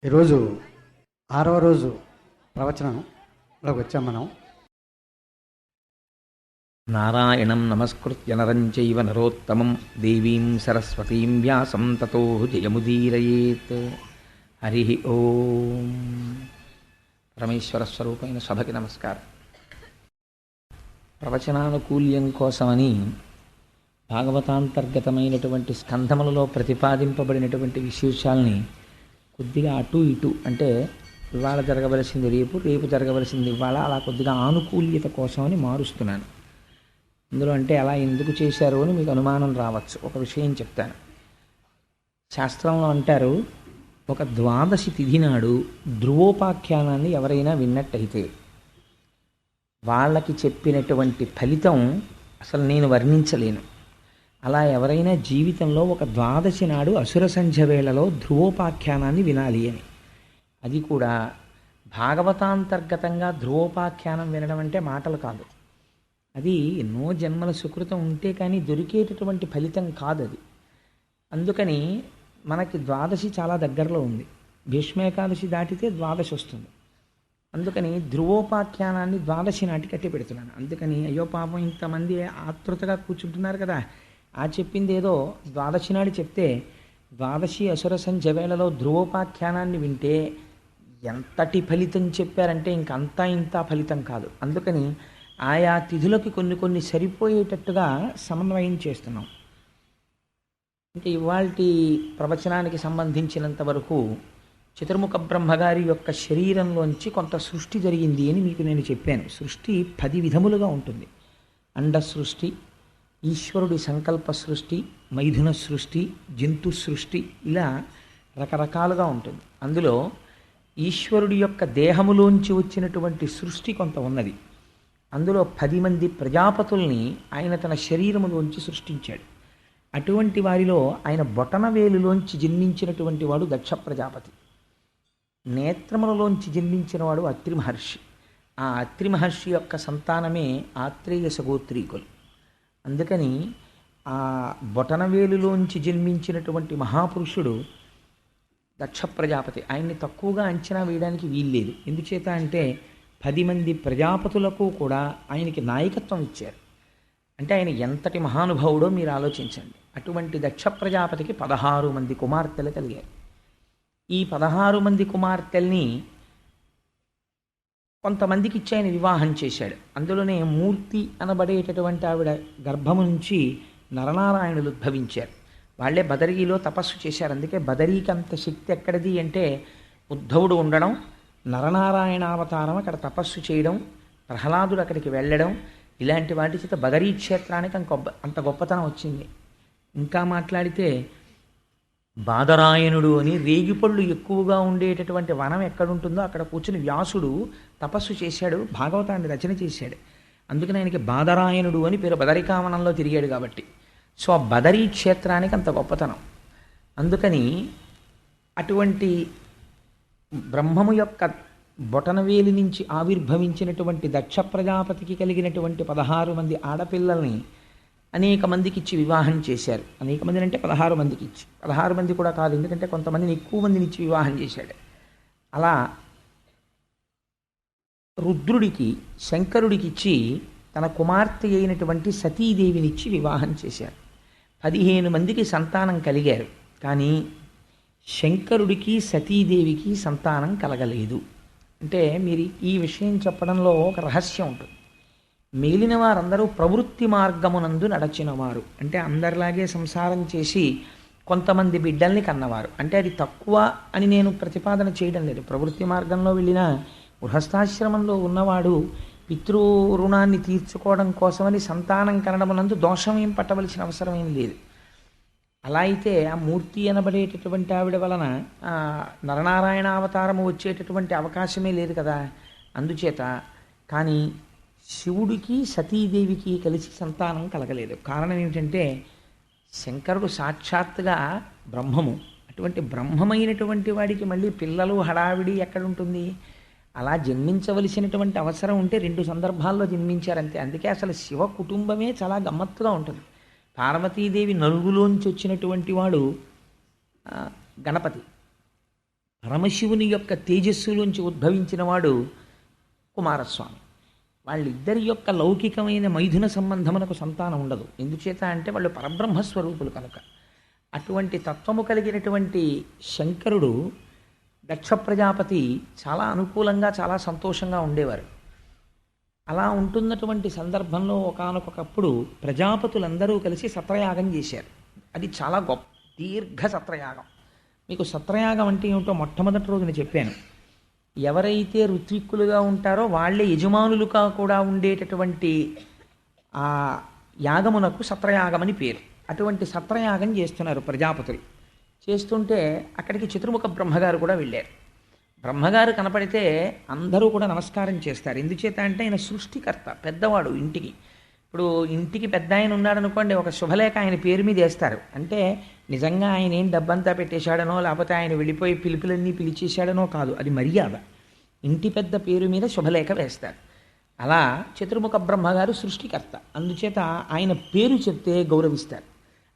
ఈరోజు 6వ రోజు ప్రవచనంలోకి వచ్చాం మనం. నారాయణం నమస్కృత్య నరం చైవ నరోత్తమం దేవీం సరస్వతీం వ్యాసం తతో జయముదీరయేత్. హరి ఓం. పరమేశ్వర స్వరూపమైన సభకి నమస్కారం. ప్రవచనానుకూల్యం కోసమని భాగవతాంతర్గతమైనటువంటి స్కంధములలో ప్రతిపాదింపబడినటువంటి విశేషాల్ని కొద్దిగా అటు ఇటు, అంటే ఇవాళ జరగవలసింది రేపు, రేపు జరగవలసింది ఇవాళ, అలా కొద్దిగా ఆనుకూల్యత కోసమని మారుస్తున్నాను. అందులో అంటే అలా ఎందుకు చేశారు అని మీకు అనుమానం రావచ్చు. ఒక విషయం చెప్తాను. శాస్త్రంలో అంటారు, ఒక ద్వాదశి తిథి నాడు ధ్రువోపాఖ్యానాన్ని ఎవరైనా విన్నట్టయితే వాళ్ళకి చెప్పినటువంటి ఫలితం అసలు నేను వర్ణించలేను. అలా ఎవరైనా జీవితంలో ఒక ద్వాదశి నాడు అసుర సంధ్య వేళలో ధ్రువోపాఖ్యానాన్ని వినాలి అని. అది కూడా భాగవతాంతర్గతంగా ధ్రువోపాఖ్యానం వినడం అంటే మాటలు కాదు. అది ఎన్నో జన్మల సుకృతం ఉంటే కానీ దొరికేటటువంటి ఫలితం కాదు అది. అందుకని మనకి ద్వాదశి చాలా దగ్గరలో ఉంది. భీష్మేకాదశి దాటితే ద్వాదశి వస్తుంది. అందుకని ధ్రువోపాఖ్యానాన్ని ద్వాదశి నాటి కట్టి పెడుతున్నాను. అందుకని అయ్యో పాపం ఇంతమంది ఆతృతగా కూర్చుంటున్నారు కదా, ఆ చెప్పింది ఏదో ద్వాదశి నాడు చెప్తే ద్వాదశి అసుర సంధ్య వేళలో ధ్రువోపాఖ్యానాన్ని వింటే ఎంతటి ఫలితం చెప్పారంటే ఇంకంతా ఇంత ఫలితం కాదు. అందుకని ఆయా తిథులకి కొన్ని కొన్ని సరిపోయేటట్టుగా సమన్వయం చేస్తున్నాం. ఇంకా ఇవాల్టి ప్రవచనానికి సంబంధించినంత వరకు చతుర్ముఖ బ్రహ్మగారి యొక్క శరీరంలోంచి కొంత సృష్టి జరిగింది అని మీకు నేను చెప్పాను. సృష్టి 10 విధములుగా ఉంటుంది. అండ సృష్టి, ఈశ్వరుడి సంకల్ప సృష్టి, మైథున సృష్టి, జంతు సృష్టి, ఇలా రకరకాలుగా ఉంటుంది. అందులో ఈశ్వరుడి యొక్క దేహములోంచి వచ్చినటువంటి సృష్టి కొంత ఉన్నది. అందులో 10 మంది ప్రజాపతుల్ని ఆయన తన శరీరములోంచి సృష్టించాడు. అటువంటి వారిలో ఆయన బొటనవేలులోంచి జన్మించినటువంటి వాడు దక్ష ప్రజాపతి. నేత్రములలోంచి జన్మించినవాడు అత్రి మహర్షి. ఆ అత్రి మహర్షి యొక్క సంతానమే ఆత్రేయ సగోత్రీకులు. అందుకని ఆ బొటనవేలులోంచి జన్మించినటువంటి మహాపురుషుడు దక్ష ప్రజాపతి. ఆయన్ని తక్కువగా అంచనా వేయడానికి వీల్లేదు. ఎందుచేత అంటే 10 మంది ప్రజాపతులకు కూడా ఆయనకి నాయకత్వం ఇచ్చారు. అంటే ఆయన ఎంతటి మహానుభావుడో మీరు ఆలోచించండి. అటువంటి దక్ష ప్రజాపతికి 16 మంది కుమార్తెలు కలిగారు. ఈ 16 మంది కుమార్తెల్ని కొంతమందికి ఇచ్చి ఆయన వివాహం చేశాడు. అందులోనే మూర్తి అనబడేటటువంటి ఆవిడ గర్భము నుంచి నరనారాయణులు ఉద్భవించారు. వాళ్ళే బదరీలో తపస్సు చేశారు. అందుకే బదరీకి అంత శక్తి ఎక్కడిది అంటే ఉద్ధవుడు ఉండడం, నరనారాయణావతారం అక్కడ తపస్సు చేయడం, ప్రహ్లాదుడు అక్కడికి వెళ్ళడం, ఇలాంటి వాటి చేత బదరీ క్షేత్రానికి అంత గొప్పతనం వచ్చింది. ఇంకా మాట్లాడితే బాదరాయణుడు అని రేగిపళ్ళు ఎక్కువగా ఉండేటటువంటి వనం ఎక్కడుంటుందో అక్కడ కూర్చుని వ్యాసుడు తపస్సు చేశాడు, భాగవతాన్ని రచన చేశాడు. అందుకని ఆయనకి బాదరాయణుడు అని పేరు. బదరికావనంలో తిరిగాడు కాబట్టి. సో ఆ బదరీ క్షేత్రానికి అంత గొప్పతనం. అందుకని అటువంటి బ్రహ్మము యొక్క బొటనవేలి నుంచి ఆవిర్భవించినటువంటి దక్ష ప్రజాపతికి కలిగినటువంటి 16 మంది ఆడపిల్లల్ని అనేక మందికి ఇచ్చి వివాహం చేశారు. అనేక మందిని అంటే 16 మందికి ఇచ్చి, 16 మంది కూడా కాదు, ఎందుకంటే కొంతమందిని ఎక్కువ మందిని ఇచ్చి వివాహం చేశాడు. అలా రుద్రుడికి, శంకరుడికి ఇచ్చి తన కుమార్తె అయినటువంటి సతీదేవినిచ్చి వివాహం చేశారు. 15 మందికి సంతానం కలిగారు. కానీ శంకరుడికి సతీదేవికి సంతానం కలగలేదు. అంటే మీరు ఈ విషయం చెప్పడంలో ఒక రహస్యం ఉంటుంది. మిగిలిన వారందరూ ప్రవృత్తి మార్గమునందు నడచినవారు, అంటే అందరిలాగే సంసారం చేసి కొంతమంది బిడ్డల్ని కన్నవారు. అంటే అది తక్కువ అని నేను ప్రతిపాదన చేయడం లేదు. ప్రవృత్తి మార్గంలో వెళ్ళిన గృహస్థాశ్రమంలో ఉన్నవాడు పితృ రుణాన్ని తీర్చుకోవడం కోసమని సంతానం కనడమునందు దోషం ఏం పట్టవలసిన అవసరం ఏం లేదు. అలా అయితే ఆ మూర్తి అనబడేటటువంటి ఆవిడ వలన నరనారాయణ అవతారము వచ్చేటటువంటి అవకాశమే లేదు కదా. అందుచేత కానీ శివుడికి సతీదేవికి కలిసి సంతానం కలగలేదు. కారణం ఏమిటంటే శంకరుడు సాక్షాత్తుగా బ్రహ్మము. అటువంటి బ్రహ్మమైనటువంటి వాడికి మళ్ళీ పిల్లలు హడావిడి ఎక్కడుంటుంది? అలా జన్మించవలసినటువంటి అవసరం ఉంటే 2 సందర్భాల్లో జన్మించారంతే. అందుకే అసలు శివ కుటుంబమే చాలా గమ్మత్తుగా ఉంటుంది. పార్వతీదేవి నలుగులోంచి వచ్చినటువంటి వాడు గణపతి. పరమశివుని యొక్క తేజస్సులోంచి ఉద్భవించిన వాడు కుమారస్వామి. వాళ్ళిద్దరి యొక్క లౌకికమైన మైథున సంబంధమునకు సంతానం ఉండదు. ఎందుచేత అంటే వాళ్ళు పరబ్రహ్మస్వరూపులు కనుక. అటువంటి తత్వము కలిగినటువంటి శంకరుడు దక్ష ప్రజాపతి చాలా అనుకూలంగా చాలా సంతోషంగా ఉండేవారు. అలా ఉంటున్నటువంటి సందర్భంలో ఒకానొకప్పుడు ప్రజాపతులందరూ కలిసి సత్రయాగం చేశారు. అది చాలా గొప్ప దీర్ఘ సత్రయాగం. మీకు సత్రయాగం అంటే ఏమిటో మొట్టమొదటి రోజున చెప్పాను. ఎవరైతే ఋత్విక్కులుగా ఉంటారో వాళ్ళే యజమానులుగా కూడా ఉండేటటువంటి ఆ యాగమునకు సత్రయాగమని పేరు. అటువంటి సత్రయాగం చేస్తున్నారు ప్రజాపతులు. చేస్తుంటే అక్కడికి చతుర్ముఖ బ్రహ్మగారు కూడా వెళ్ళారు. బ్రహ్మగారు కనపడితే అందరూ కూడా నమస్కారం చేస్తారు. ఎందుచేత అంటే ఆయన సృష్టికర్త, పెద్దవాడు ఇంటికి. ఇప్పుడు ఇంటికి పెద్ద ఆయన ఉన్నాడు అనుకోండి, ఒక శుభలేఖ ఆయన పేరు మీద వేస్తారు. అంటే నిజంగా ఆయన ఏం డబ్బంతా పెట్టేశాడనో లేకపోతే ఆయన వెళ్ళిపోయి పిలుపులన్నీ పిలిచేశాడనో కాదు, అది మర్యాద. ఇంటి పెద్ద పేరు మీద శుభలేఖ వేస్తారు. అలా చతుర్ముఖ బ్రహ్మగారు సృష్టికర్త, అందుచేత ఆయన పేరు చెప్తే గౌరవిస్తారు,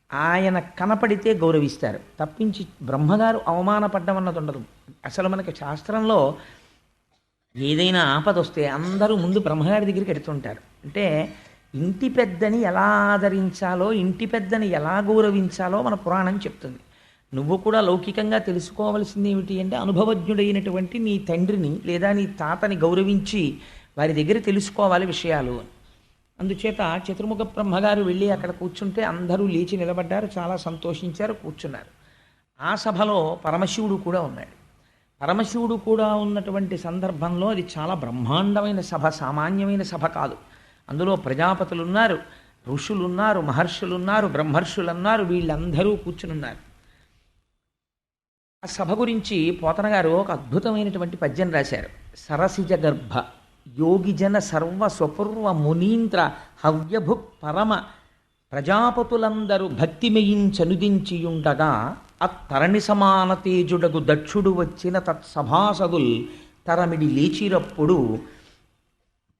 ఆయన కనపడితే గౌరవిస్తారు. తప్పించి బ్రహ్మగారు అవమానపడ్డం అన్నది ఉండదు. అసలు మనకి శాస్త్రంలో ఏదైనా ఆపద వస్తే అందరూ ముందు బ్రహ్మగారి దగ్గరికి ఎడుతుంటారు. అంటే ఇంటి పెద్దని ఎలా ఆదరించాలో, ఇంటి పెద్దని ఎలా గౌరవించాలో మన పురాణం చెప్తుంది. నువ్వు కూడా లౌకికంగా తెలుసుకోవలసింది ఏమిటి అంటే అనుభవజ్ఞుడైనటువంటి నీ తండ్రిని లేదా నీ తాతని గౌరవించి వారి దగ్గర తెలుసుకోవాలి విషయాలు. అందుచేత చతుర్ముఖ బ్రహ్మగారు వెళ్ళి అక్కడ కూర్చుంటే అందరూ లేచి నిలబడ్డారు, చాలా సంతోషించారు, కూర్చున్నారు. ఆ సభలో పరమశివుడు కూడా ఉన్నాడు. పరమశివుడు కూడా ఉన్నటువంటి సందర్భంలో అది చాలా బ్రహ్మాండమైన సభ, సామాన్యమైన సభ కాదు. అందులో ప్రజాపతులు ఉన్నారు, ఋషులున్నారు, మహర్షులున్నారు, బ్రహ్మర్షులున్నారు, వీళ్ళందరూ కూర్చునున్నారు. ఆ సభ గురించి పోతన గారు ఒక అద్భుతమైనటువంటి పద్యం రాశారు. సరసిజ గర్భ యోగిజన సర్వ స్వపూర్వ మునీంద్ర హవ్యభు పరమ ప్రజాపతులందరూ భక్తిమయించనుదించియుండగా అత్తరణి సమాన తేజుడగు దక్షుడు వచ్చిన తత్సభాసదుల్ తరమిడి లేచిరప్పుడు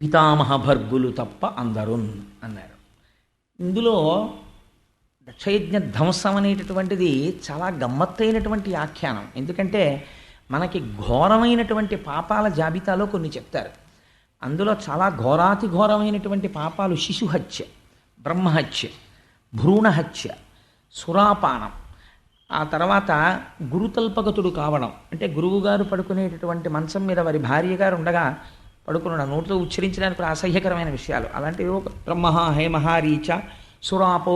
పితామహ భర్గులు తప్ప అందరున్ అన్నారు. ఇందులో దక్షయజ్ఞ ధ్వంసం అనేటటువంటిది చాలా గమ్మత్తైనటువంటి ఆఖ్యానం. ఎందుకంటే మనకి ఘోరమైనటువంటి పాపాల జాబితాలో కొన్ని చెప్తారు. అందులో చాలా ఘోరాతి ఘోరమైనటువంటి పాపాలు శిశుహత్య, బ్రహ్మహత్య, భ్రూణహత్య, సురాపానం, ఆ తర్వాత గురుతల్పగతుడు కావడం, అంటే గురువుగారు పడుకునేటటువంటి మంచం మీద వారి భార్య గారు ఉండగా పడుకున్న నోటితో ఉచ్చరించడానికి కూడా అసహ్యకరమైన విషయాలు. అలాంటివి బ్రహ్మ హేమహారీచ సురాపో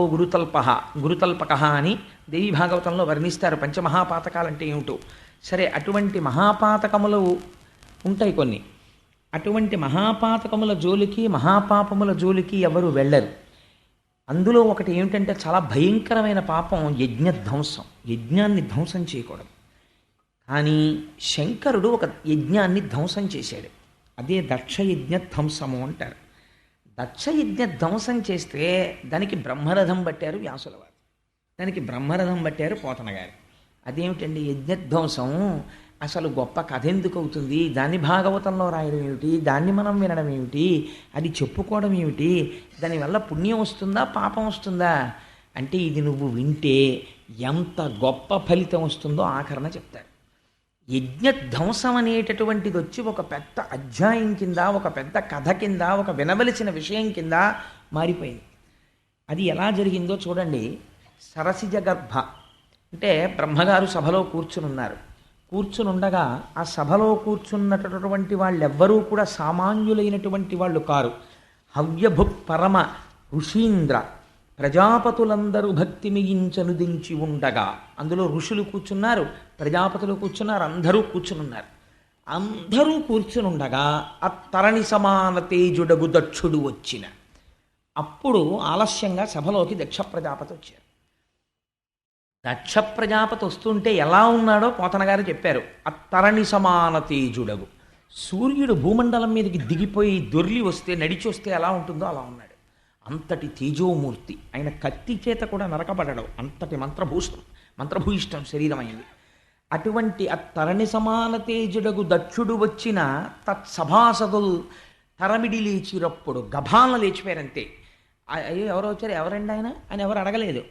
గురుతల్పక అని దేవి భాగవతంలో వర్ణిస్తారు. పంచమహాపాతకాలంటే ఏమిటో. సరే, అటువంటి మహాపాతకములు ఉంటాయి కొన్ని. అటువంటి మహాపాతకముల జోలికి, మహాపాపముల జోలికి ఎవరు వెళ్ళరు. అందులో ఒకటి ఏమిటంటే చాలా భయంకరమైన పాపం యజ్ఞధ్వంసం. యజ్ఞాన్ని ధ్వంసం చేయకూడదు. కానీ శంకరుడు ఒక యజ్ఞాన్ని ధ్వంసం చేశాడు. అదే దక్షయజ్ఞ ధ్వంసము అంటారు. దక్షయజ్ఞ ధ్వంసం చేస్తే దానికి బ్రహ్మరథం పట్టారు వ్యాసుల వారు, దానికి బ్రహ్మరథం పట్టారు పోతన గారు. అదేమిటండి యజ్ఞధ్వంసం? అసలు గొప్ప కథ ఎందుకు అవుతుంది? దాన్ని భాగవతంలో రాయడం ఏమిటి? దాన్ని మనం వినడం ఏమిటి? అది చెప్పుకోవడం ఏమిటి? దానివల్ల పుణ్యం వస్తుందా, పాపం వస్తుందా? అంటే ఇది నువ్వు వింటే ఎంత గొప్ప ఫలితం వస్తుందో ఆఖరణ చెప్తారు. యజ్ఞధ్వంసం అనేటటువంటిది వచ్చి ఒక పెద్ద అధ్యాయం కింద, ఒక పెద్ద కథ కింద, ఒక వినవలసిన విషయం కింద మారిపోయింది. అది ఎలా జరిగిందో చూడండి. సరసిజ గర్భ అంటే బ్రహ్మగారు సభలో కూర్చునున్నారు. కూర్చునుండగా ఆ సభలో కూర్చున్నటువంటి వాళ్ళెవ్వరూ కూడా సామాన్యులైనటువంటి వాళ్ళు కారు. హవ్యభు పరమ ఋషీంద్ర ప్రజాపతులందరూ భక్తి మిగించనుదించి ఉండగా, అందులో ఋషులు కూర్చున్నారు, ప్రజాపతులు కూర్చున్నారు, అందరూ కూర్చునున్నారు. అందరూ కూర్చునుండగా అత్తరణి సమాన తేజుడగు దక్షుడు వచ్చిన. అప్పుడు ఆలస్యంగా సభలోకి దక్ష ప్రజాపతి వచ్చారు. దక్ష ప్రజాపతి వస్తుంటే ఎలా ఉన్నాడో పోతన గారు చెప్పారు. అత్తరణి సమాన తేజుడగు, సూర్యుడు భూమండలం మీదకి దిగిపోయి దొర్లి వస్తే, నడిచి వస్తే ఎలా ఉంటుందో అలా ఉన్నాడు. అంతటి తేజోమూర్తి. ఆయన కత్తి చేత కూడా నరకబడడం, అంతటి మంత్రభూయిష్టం శరీరం అయింది. అటువంటి అత్తరణి సమాన తేజుడగు దక్షుడు వచ్చిన తత్సభాసదులు తరమిడి లేచిరప్పుడు గభాల లేచిపోయారంతే. అయ్యో ఎవరో వచ్చారు, ఎవరండి ఆయన అని ఎవరు అడగలేదు.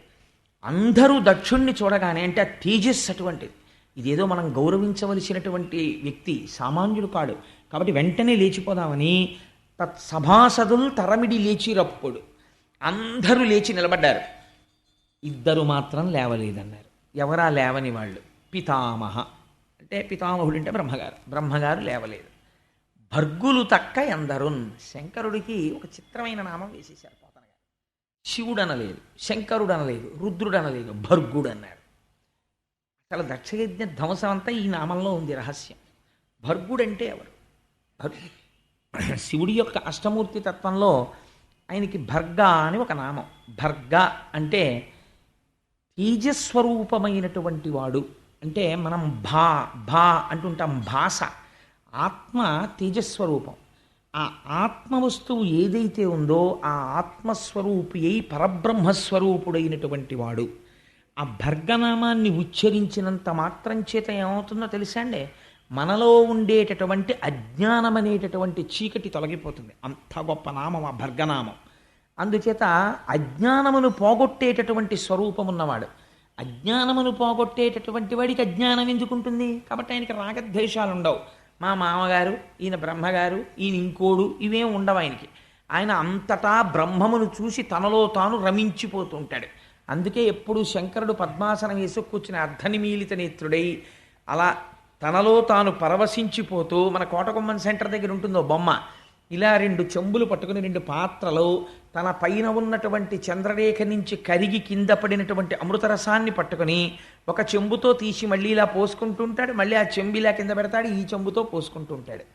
అందరూ దక్షుణ్ణి చూడగానే, అంటే ఆ తేజస్సు అటువంటిది, ఇదేదో మనం గౌరవించవలసినటువంటి వ్యక్తి, సామాన్యుడు కాడు. కాబట్టి వెంటనే లేచిపోదామని సభాసదులు తరమిడి లేచిరప్పుడు అందరూ లేచి నిలబడ్డారు. ఇద్దరు మాత్రం లేవలేదన్నారు. ఎవరా లేవని వాళ్ళు? పితామహ, అంటే పితామహుడు అంటే బ్రహ్మగారు లేవలేదు. భర్గులు తక్క ఎందరున్, శంకరుడికి ఒక చిత్రమైన నామం వేసేశారు పోతన గారు. శివుడు అనలేదు, శంకరుడు అనలేదు, రుద్రుడు అనలేదు, భర్గుడు అన్నారు. అసలు దక్షయజ్ఞ ధ్వంసం అంతా ఈ నామంలో ఉంది రహస్యం. భర్గుడు అంటే ఎవరు? శివుడి యొక్క అష్టమూర్తి తత్వంలో ఆయనకి భర్గ అని ఒక నామం. భర్గ అంటే తేజస్వరూపమైనటువంటి వాడు. అంటే మనం భా అంటుంటాం భాష. ఆత్మ తేజస్వరూపం. ఆ ఆత్మ వస్తువు ఏదైతే ఉందో ఆ ఆత్మస్వరూపి అయి పరబ్రహ్మస్వరూపుడైనటువంటి వాడు. ఆ భర్గనామాన్ని ఉచ్చరించినంత మాత్రం చేత ఏమవుతుందో తెలుసా అండి? మనలో ఉండేటటువంటి అజ్ఞానం అనేటటువంటి చీకటి తొలగిపోతుంది. అంత గొప్ప నామం ఆ భర్గనామం. అందుచేత అజ్ఞానమును పోగొట్టేటటువంటి స్వరూపం ఉన్నవాడు. అజ్ఞానమును పోగొట్టేటటువంటి వాడికి అజ్ఞానం ఎందుకుంటుంది? కాబట్టి ఆయనకి రాగద్వేషాలు ఉండవు. మా మామగారు, ఈయన బ్రహ్మగారు, ఈయన ఇంకోడు, ఇవేం ఉండవు ఆయనకి. ఆయన అంతటా బ్రహ్మమును చూసి తనలో తాను రమించిపోతూ ఉంటాడు. అందుకే ఎప్పుడు శంకరుడు పద్మాసనం వేసి కూర్చుని అర్ధనిమీలిత నేత్రుడై అలా తనలో తాను పరవశించిపోతూ, మన కోటకొమ్మన్ సెంటర్ దగ్గర ఉంటుందో బొమ్మ, ఇలా 2 చెంబులు పట్టుకుని 2 పాత్రలు తన పైన ఉన్నటువంటి చంద్రరేఖ నుంచి కరిగి కింద పడినటువంటి అమృతరసాన్ని పట్టుకుని ఒక చెంబుతో తీసి మళ్ళీ ఇలా పోసుకుంటూ ఉంటాడు. మళ్ళీ ఆ చెంబు ఇలా కింద పెడతాడు, ఈ చెంబుతో పోసుకుంటూ ఉంటాడు.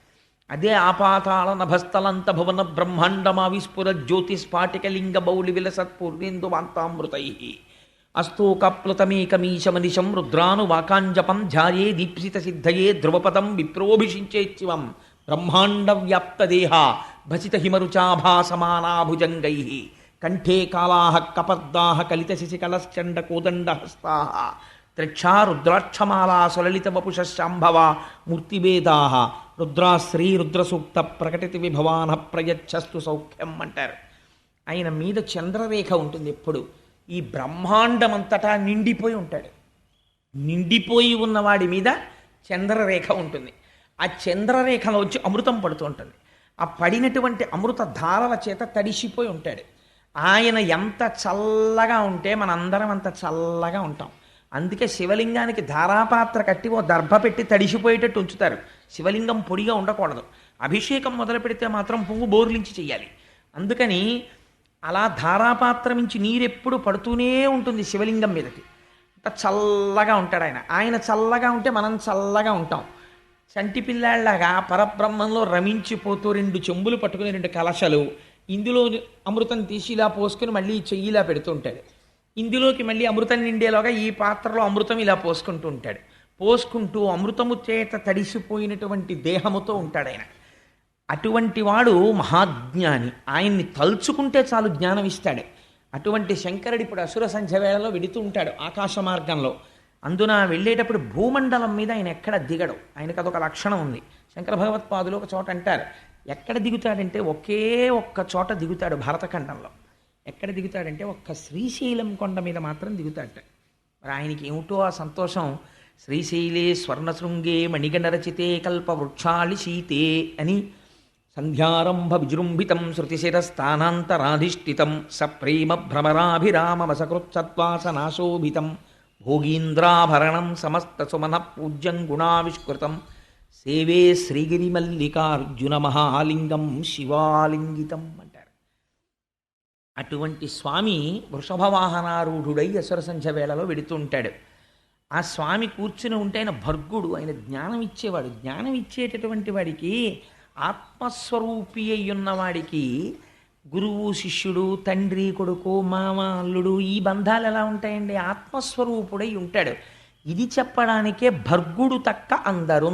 అదే ఆపాతాళ నభస్థలంత భువన బ్రహ్మాండమావిస్ఫుర జ్యోతిస్ఫాటికలింగ బౌలి విలసత్పూర్ణేందు వాంతామృతై అస్తోకప్లుతమేకమీశమనిశం రుద్రాను వాకాంజపం ధ్యాయే దీప్సిత సిద్ధయే ధ్రువపదం విప్రోభిషించేత్సివం బ్రహ్మాండ వ్యాప్తదేహ భసిత హిమరుచాభాసమానాభుజంగై కంఠే కాళాః కపర్దాః కలిత శశికళశ్చండ కోదండహస్తాః త్రిక్షా రుద్రాక్షమాలా సులలిత వపుషశాంభవ మూర్తిభేదాః రుద్రాశ్రీ రుద్రసూక్త ప్రకటిత విభవాన ప్రయచ్చస్తు సౌఖ్యం అంటారు. ఆయన మీద చంద్రరేఖ ఉంటుంది ఎప్పుడు. ఈ బ్రహ్మాండమంతటా నిండిపోయి ఉంటాడు. నిండిపోయి ఉన్నవాడి మీద చంద్రరేఖ ఉంటుంది. ఆ చంద్రరేఖలో వచ్చి అమృతం పడుతూ ఉంటుంది. ఆ పడినటువంటి అమృత ధారల చేత తడిసిపోయి ఉంటాడు. ఆయన ఎంత చల్లగా ఉంటే మనందరం అంత చల్లగా ఉంటాం. అందుకే శివలింగానికి ధారాపాత్ర కట్టి ఓ దర్భ పెట్టి తడిసిపోయేటట్టు ఉంచుతారు. శివలింగం పొడిగా ఉండకూడదు. అభిషేకం మొదలు పెడితే మాత్రం పువ్వు బోర్లించి చెయ్యాలి. అందుకని అలా ధారాపాత్ర నుంచి నీరెప్పుడు పడుతూనే ఉంటుంది శివలింగం మీదకి. అంత చల్లగా ఉంటాడు ఆయన. ఆయన చల్లగా ఉంటే మనం చల్లగా ఉంటాం. చంటి పిల్లాళ్లాగా పరబ్రహ్మంలో రమించిపోతూ 2 చెంబులు పట్టుకుని 2 కలశలు, ఇందులో అమృతం తీసి ఇలా పోసుకుని మళ్ళీ చెయ్యిలా పెడుతూ ఉంటాడు. ఇందులోకి మళ్ళీ అమృతం నిండేలోగా ఈ పాత్రలో అమృతం ఇలా పోసుకుంటూ ఉంటాడు. పోసుకుంటూ అమృతము చేత తడిసిపోయినటువంటి దేహముతో ఉంటాడు ఆయన. అటువంటి వాడు మహాజ్ఞాని. ఆయన్ని తలుచుకుంటే చాలు జ్ఞానం ఇస్తాడు. అటువంటి శంకరుడు ఇప్పుడు అసుర సంధ్య వేళలో వెడుతూ ఉంటాడు ఆకాశ మార్గంలో. అందున వెళ్ళేటప్పుడు భూమండలం మీద ఆయన ఎక్కడ దిగడు. ఆయనకు అదొక లక్షణం ఉంది. శంకర భగవత్పాదులు ఒక చోట అంటారు, ఎక్కడ దిగుతాడంటే ఒకే ఒక్క చోట దిగుతాడు భారతఖండంలో. ఎక్కడ దిగుతాడంటే ఒక్క శ్రీశైలం కొండ మీద మాత్రం దిగుతాడట. మరి ఆయనకి ఏమిటో ఆ సంతోషం. శ్రీశైలే స్వర్ణశృంగే మణిగణరచితే కల్పవృక్షాళి శీతే అని సంధ్యారంభ విజృంభితం శృతిశిరస్థానాంతరాధిష్ఠితం సప్రేమ భ్రమరాభిరామవసకృత్సత్వాసనాశోభితం భోగీంద్రాభరణం సమస్త సుమన పూజ్యం గుణావిష్కృతం సేవే శ్రీగిరిమల్లికార్జున మహాలింగం శివాలింగితం అంటారు. అటువంటి స్వామి వృషభవాహనారూఢుడై అసుర సంధ్య వేళలో వెడుతూ ఉంటాడు. ఆ స్వామి కూర్చుని ఉంటే ఆయన భర్గుడు, ఆయన జ్ఞానం ఇచ్చేవాడు. జ్ఞానం ఇచ్చేటటువంటి వాడికి, ఆత్మస్వరూపి అయ్యున్నవాడికి గురువు శిష్యుడు, తండ్రి కొడుకు, మామ అల్లుడు, ఈ బంధాలు ఎలా ఉంటాయండి? ఆత్మస్వరూపుడై ఉంటాడు. ఇది చెప్పడానికే భర్గుడు తక్క అందరు.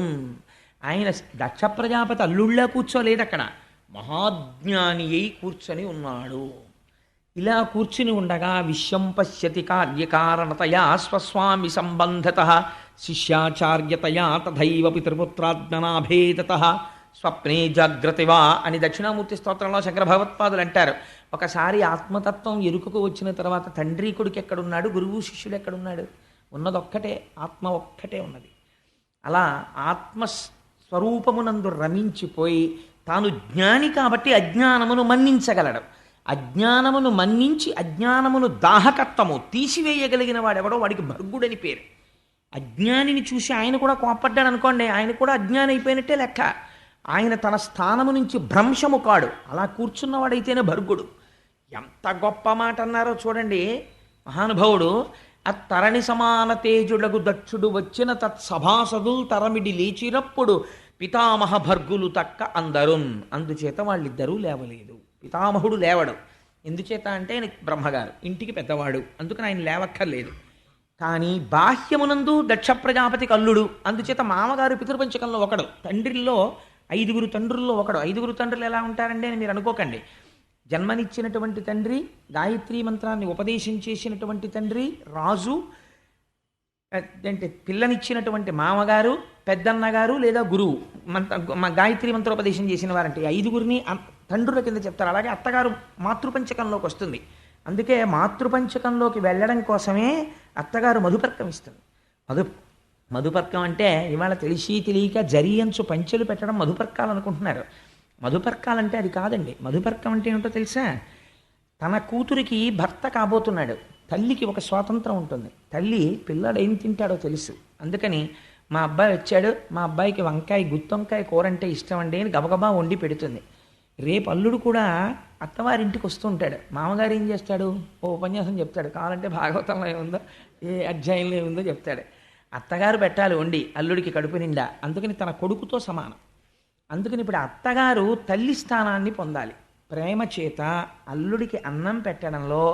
ఆయన దక్ష ప్రజాపతి అల్లుళ్ళ కూర్చోలేదు, అక్కడ మహాజ్ఞాని అయి కూర్చొని ఉన్నాడు. ఇలా కూర్చుని ఉండగా విశ్వం పశ్యతి కార్యకారణతయా స్వస్వామి సంబంధత శిష్యాచార్యతయా తథైవ పితృపుత్రాజ్ఞనాభేదత స్వప్నే జాగ్రతివా అని దక్షిణామూర్తి స్తోత్రంలో శంకర భగవత్పాదులు అంటారు. ఒకసారి ఆత్మతత్వం ఎరుకకు వచ్చిన తర్వాత తండ్రి కొడుకు ఎక్కడున్నాడు, గురువు శిష్యుడు ఎక్కడున్నాడు? ఉన్నదొక్కటే, ఆత్మ ఒక్కటే ఉన్నది. అలా ఆత్మస్వరూపమునందు రమించిపోయి తాను జ్ఞాని కాబట్టి అజ్ఞానమును మన్నించగలడు. అజ్ఞానమును మన్నించి అజ్ఞానమును దాహకత్వము తీసివేయగలిగిన వాడెవడో వాడికి భర్గుడని పేరు. అజ్ఞానిని చూసి ఆయన కూడా కోపడ్డాడు అనుకోండి, ఆయన కూడా అజ్ఞాని అయిపోయినట్టే లెక్క. ఆయన తన స్థానము నుంచి భ్రంశము కాడు, అలా కూర్చున్నవాడైతేనే భర్గుడు. ఎంత గొప్ప మాట అన్నారో చూడండి మహానుభావుడు. అత్తరణి సమాన తేజుడగు దక్షుడు వచ్చిన తత్సభాసదుల్ తరమిడి లేచినప్పుడు పితామహ భర్గులు తక్క అందరున్. అందుచేత వాళ్ళిద్దరూ లేవలేదు. పితామహుడు లేవడు. ఎందుచేత అంటే ఆయన బ్రహ్మగారు, ఇంటికి పెద్దవాడు, అందుకని ఆయన లేవక్కర్లేదు. కానీ బాహ్యమునందు దక్ష ప్రజాపతికి అల్లుడు, అందుచేత మామగారు పితృపంచకంలో ఒకడు, తండ్రిలో 5 తండ్రుల్లో ఒకడు. 5 తండ్రులు ఎలా ఉంటారండి అని మీరు అనుకోకండి. జన్మనిచ్చినటువంటి తండ్రి, గాయత్రీ మంత్రాన్ని ఉపదేశం చేసినటువంటి తండ్రి, రాజు, అంటే పిల్లనిచ్చినటువంటి మామగారు, పెద్దన్నగారు లేదా గురువు, గాయత్రీ మంత్రోపదేశం చేసిన వారంటే 5 తండ్రుల కింద చెప్తారు. అలాగే అత్తగారు మాతృపంచకంలోకి వస్తుంది. అందుకే మాతృపంచకంలోకి వెళ్ళడం కోసమే అత్తగారు మధుపర్కం ఇస్తుంది. మధుపర్కం అంటే ఇవాళ తెలిసి తెలియక జరియంచు పంచెలు పెట్టడం మధుపర్కాలు అనుకుంటున్నారు. మధుపర్కాలంటే అది కాదండి. మధుపర్కం అంటే ఏమిటో తెలుసా? తన కూతురికి భర్త కాబోతున్నాడు. తల్లికి ఒక స్వాతంత్రం ఉంటుంది. తల్లి పిల్లాడు ఏం తింటాడో తెలుసు. అందుకని మా అబ్బాయి వచ్చాడు, మా అబ్బాయికి వంకాయ గుత్తొంకాయ కూర అంటే ఇష్టం అండి అని గబగబా వండి పెడుతుంది. రేపు అల్లుడు కూడా అత్తవారింటికి వస్తూ ఉంటాడు. మామగారు ఏం చేస్తాడు? ఓ ఉపన్యాసం చెప్తాడు, కావాలంటే భాగవతంలో ఏముందో ఏ అధ్యాయంలో ఏముందో చెప్తాడు. అత్తగారు పెట్టాలి వండి అల్లుడికి కడుపు నిండా. అందుకని తన కొడుకుతో సమానం. అందుకని ఇప్పుడు అత్తగారు తల్లి స్థానాన్ని పొందాలి. ప్రేమ చేత అల్లుడికి అన్నం పెట్టడంలో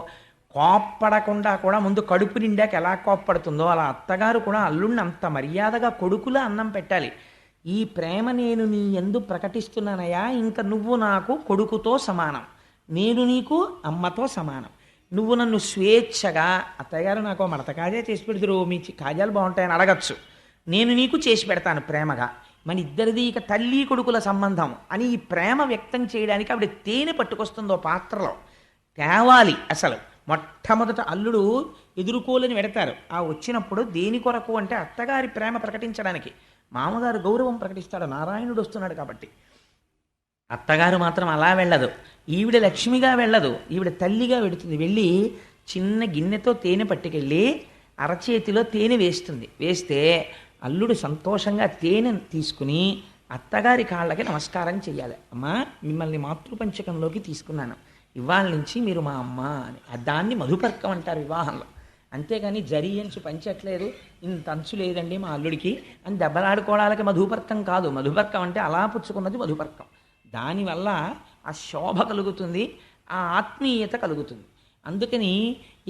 కోప్పడకుండా కూడా ముందు కడుపు నిండాక ఎలా కోప్పడుతుందో అలా అత్తగారు కూడా అల్లుడిని అంత మర్యాదగా కొడుకులా అన్నం పెట్టాలి. ఈ ప్రేమ నేను నీ యందు ప్రకటిస్తున్నానయ్యా, ఇంకా నువ్వు నాకు కొడుకుతో సమానం, నేను నీకు అమ్మతో సమానం. నువ్వు నన్ను స్వేచ్ఛగా, అత్తయ్యగారు నాకు మడత కాజా చేసి పెడుతురు, మీ కాజాలు బాగుంటాయని అడగచ్చు, నేను నీకు చేసి పెడతాను ప్రేమగా. మన ఇద్దరిది ఇక తల్లి కొడుకుల సంబంధం అని ఈ ప్రేమ వ్యక్తం చేయడానికి ఆవిడ తేనె పట్టుకొస్తుందో పాత్రలో తేవాలి. అసలు మొట్టమొదట అల్లుడు ఎదుర్కోలేని పెడతారు. ఆ వచ్చినప్పుడు దేని కొరకు అంటే అత్తగారి ప్రేమ ప్రకటించడానికి. మామగారు గౌరవం ప్రకటిస్తాడు, నారాయణుడు వస్తున్నాడు కాబట్టి. అత్తగారు మాత్రం అలా వెళ్ళదు. ఈవిడ లక్ష్మిగా వెళ్ళదు, ఈవిడ తల్లిగా వెడుతుంది. వెళ్ళి చిన్న గిన్నెతో తేనె పట్టుకెళ్ళి అరచేతిలో తేనె వేస్తుంది. వేస్తే అల్లుడు సంతోషంగా తేనె తీసుకుని అత్తగారి కాళ్ళకి నమస్కారం చెయ్యాలి. అమ్మా, మిమ్మల్ని మాతృపంచకంలోకి తీసుకున్నాను, ఇవాళ నుంచి మీరు మా అమ్మ అని. దాన్ని మధుపర్కం అంటారు వివాహంలో. అంతేగాని జరియంచు పంచట్లేదు, ఇంత అంచు లేదండి మా అల్లుడికి అని దెబ్బలాడుకోవడానికి మధుపర్కం కాదు. మధుపర్కం అంటే అలా పుచ్చుకున్నది మధుపర్కం. దానివల్ల ఆ శోభ కలుగుతుంది, ఆ ఆత్మీయత కలుగుతుంది. అందుకని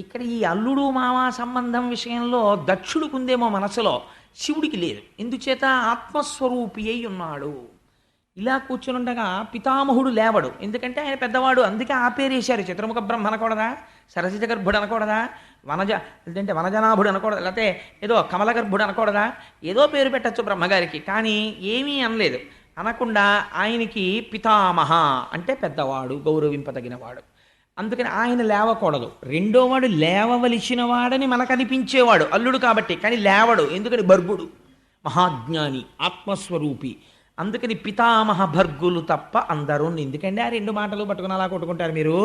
ఇక్కడ ఈ అల్లుడు మామ సంబంధం విషయంలో దక్షుడికుందేమో మనసులో, శివుడికి లేదు. ఎందుచేత ఆత్మస్వరూపి అయి ఉన్నాడు. ఇలా కూర్చునుండగా పితామహుడు లేవడు, ఎందుకంటే ఆయన పెద్దవాడు. అందుకే ఆ పేరు వేశారు. చతుర్ముఖ బ్రహ్మ అనకూడదా, సరసిజ గర్భుడు అనకూడదా, లేదంటే వనజనాభుడు అనకూడదా, లేకపోతే ఏదో కమల గర్భుడు అనకూడదా, ఏదో పేరు పెట్టచ్చు బ్రహ్మగారికి. కానీ ఏమీ అనలేదు. అనకుండా ఆయనకి పితామహ అంటే పెద్దవాడు, గౌరవింపదగినవాడు. అందుకని ఆయన లేవకూడదు. రెండోవాడు లేవవలసిన వాడని మనకు అనిపించేవాడు అల్లుడు కాబట్టి, కానీ లేవడు. ఎందుకని? భర్గుడు, మహాజ్ఞాని, ఆత్మస్వరూపి. అందుకని పితామహ భర్గులు తప్ప అందరూ. ఎందుకంటే ఆ 2 మాటలు పట్టుకుని అలా కొట్టుకుంటారు మీరు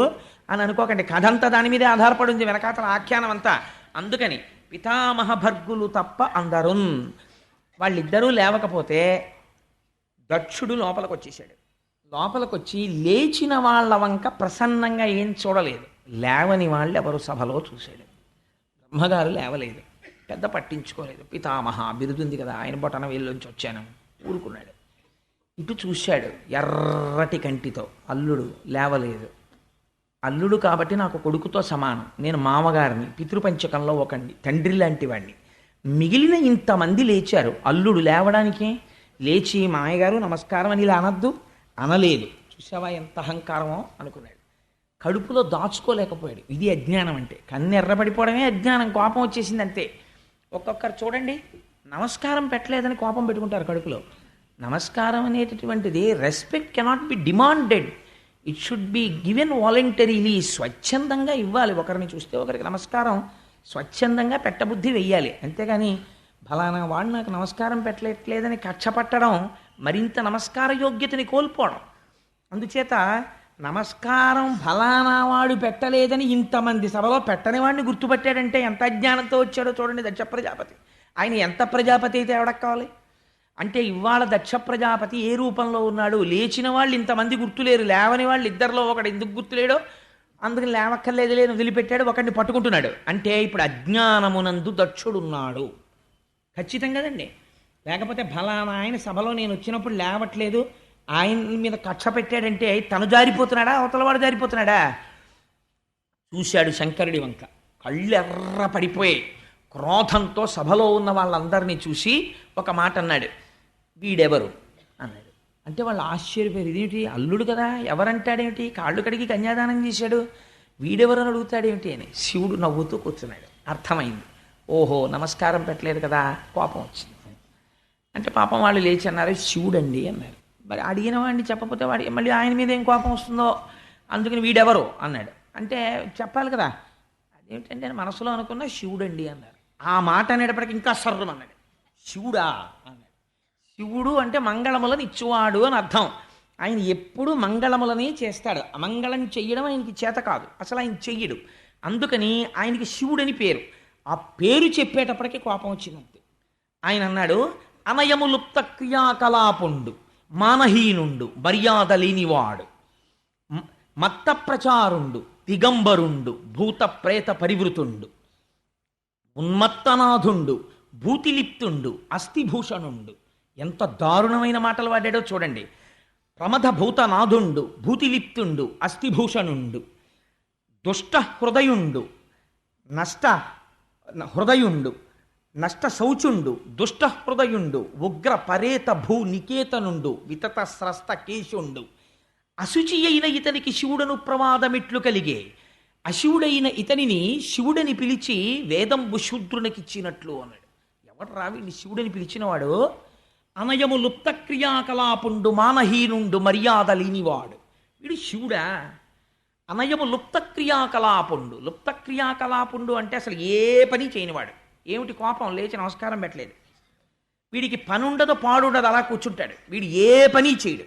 అని అనుకోకండి. కథ అంతా దాని మీదే ఆధారపడి ఉంది, వెనకాతల ఆఖ్యానం అంతా. అందుకని పితామహ భర్గులు తప్ప అందరూ. వాళ్ళిద్దరూ లేవకపోతే దక్షుడు లోపలికి వచ్చేసాడు. లోపలికి వచ్చి లేచిన వాళ్ళ వంక ప్రసన్నంగా ఏం చూడలేదు. లేవని వాళ్ళు ఎవరు సభలో చూశాడు. బ్రహ్మగారు లేవలేదు, పెద్ద పట్టించుకోలేదు. పితామహ బిరుదుంది కదా, ఆయన బొటన వేలులోంచి వచ్చాను ఊరుకున్నాడు. ఇటు చూశాడు ఎర్రటి కంటితో. అల్లుడు లేవలేదు. అల్లుడు కాబట్టి నాకు కొడుకుతో సమానం, నేను మామగారిని, పితృపంచకంలో ఒకండి, తండ్రి లాంటి వాడిని. మిగిలిన ఇంతమంది లేచారు, అల్లుడు లేవడానికి లేచి మామయ్యగారు నమస్కారం అని ఇలా అనద్దు, అనలేదు. చూసావా ఎంత అహంకారమో అనుకున్నాడు. కడుపులో దాచుకోలేకపోయాడు. ఇది అజ్ఞానం అంటే. కన్ను ఎర్రబడిపోవడమే అజ్ఞానం. కోపం వచ్చేసింది అంతే. ఒక్కొక్కరు చూడండి, నమస్కారం పెట్టలేదని కోపం పెట్టుకుంటారు కడుపులో. నమస్కారం అనేటటువంటిది respect cannot be demanded, it should be given voluntarily. స్వచ్ఛందంగా ఇవ్వాలి. ఒకరిని చూస్తే ఒకరికి నమస్కారం స్వచ్ఛందంగా పెట్టబుద్ధి వెయ్యాలి. అంతేగాని ఫలానా వాడు నాకు నమస్కారం పెట్టలేట్లేదని కక్ష పట్టడం మరింత నమస్కార యోగ్యతని కోల్పోవడం. అందుచేత నమస్కారం ఫలానా వాడు పెట్టలేదని ఇంతమంది సభలో పెట్టని వాడిని గుర్తుపట్టాడంటే ఎంత అజ్ఞానంతో వచ్చాడో చూడండి దక్ష ప్రజాపతి. ఆయన ఎంత ప్రజాపతి అయితే ఎవడకు కావాలి అంటే ఇవాళ దక్ష ప్రజాపతి ఏ రూపంలో ఉన్నాడు? లేచిన వాళ్ళు ఇంతమంది గుర్తులేరు, లేవని వాళ్ళు ఇద్దరిలో ఒకడు ఎందుకు గుర్తులేడో అందుకని లేవక్కర్లేదు లేని వదిలిపెట్టాడు, ఒకడిని పట్టుకుంటున్నాడు. అంటే ఇప్పుడు అజ్ఞానమునందు దక్షుడున్నాడు ఖచ్చితం కదండి. లేకపోతే ఫలానా ఆయన సభలో నేను వచ్చినప్పుడు లేవట్లేదు ఆయన మీద కక్ష పెట్టాడంటే తను జారిపోతున్నాడా అవతలవాడు జారిపోతున్నాడా? చూశాడు శంకరుడి వంక, కళ్ళు ఎర్ర పడిపోయాయి. క్రోధంతో సభలో ఉన్న వాళ్ళందరినీ చూసి ఒక మాట అన్నాడు, వీడెవరు అన్నాడు. అంటే వాళ్ళు ఆశ్చర్యపోయారు, ఇదేమిటి అల్లుడు కదా ఎవరంటాడేమిటి, కాళ్ళు కడిగి కన్యాదానం చేశాడు, వీడెవరు అని అడుగుతాడేమిటి అని. శివుడు నవ్వుతూ కూర్చున్నాడు. అర్థమైంది, ఓహో నమస్కారం పెట్టలేదు కదా, కోపం వచ్చింది. అంటే పాపం వాళ్ళు లేచి అన్నారు, శివుడండి అన్నారు. మరి అడిగిన వాడిని చెప్పకపోతే వాడి మళ్ళీ ఆయన మీద ఏం కోపం వస్తుందో, అందుకని వీడెవరు అన్నాడు. అంటే చెప్పాలి కదా, అదేమిటంటే నేను మనసులో అనుకున్న శివుడండి అన్నారు. ఆ మాట అనేటప్పటికి ఇంకా సర్రం అన్నాడు, శివుడా అన్నాడు. శివుడు అంటే మంగళములను ఇచ్చువాడు అని అర్థం. ఆయన ఎప్పుడు మంగళములనే చేస్తాడు, అమంగళం చెయ్యడం ఆయనకి చేత కాదు, అసలు ఆయన చెయ్యడు. అందుకని ఆయనకి శివుడని పేరు. ఆ పేరు చెప్పేటప్పటికి కోపం వచ్చిందంతే. ఆయన అన్నాడు, అనయములుప్త క్రియాకలాపుండు మానహీనుండు మర్యాద లేనివాడు మత్త ప్రచారుండు దిగంబరుండు భూత ప్రేత పరివృతుండు ఉన్మత్తనాథుండు భూతిలిప్తుండు అస్థిభూషణుండు. ఎంత దారుణమైన మాటలు వాడాడో చూడండి. ప్రమథ భూతనాథుండు భూతిలిప్తుండు అస్థిభూషణుండు దుష్ట హృదయుండు నష్ట హృదయుండు నష్ట శౌచుండు దుష్ట హృదయుండు ఉగ్ర పరేత భూ నికేతనుండు వితత స్రస్త కేశుండు. అశుచి అయిన ఇతనికి శివుడను ప్రమాదమిట్లు కలిగే, అశివుడైన ఇతనిని శివుడని పిలిచి వేదంబు శూద్రునికిచ్చినట్లు అన్నాడు. ఎవడు రావిని శివుడని పిలిచినవాడు? అనయము లుప్త క్రియాకలాపుండు మానహీనుండు మర్యాద లేనివాడు. వీడు శివుడా? అనయము లుప్త క్రియాకలాపుండు. లుప్త క్రియాకలాపుండు అంటే అసలు ఏ పని చేయనివాడు. ఏమిటి కోపం, లేచి నమస్కారం పెట్టలేదు. వీడికి పని ఉండదు పాడుండదు, అలా కూర్చుంటాడు. వీడు ఏ పని చేయడు.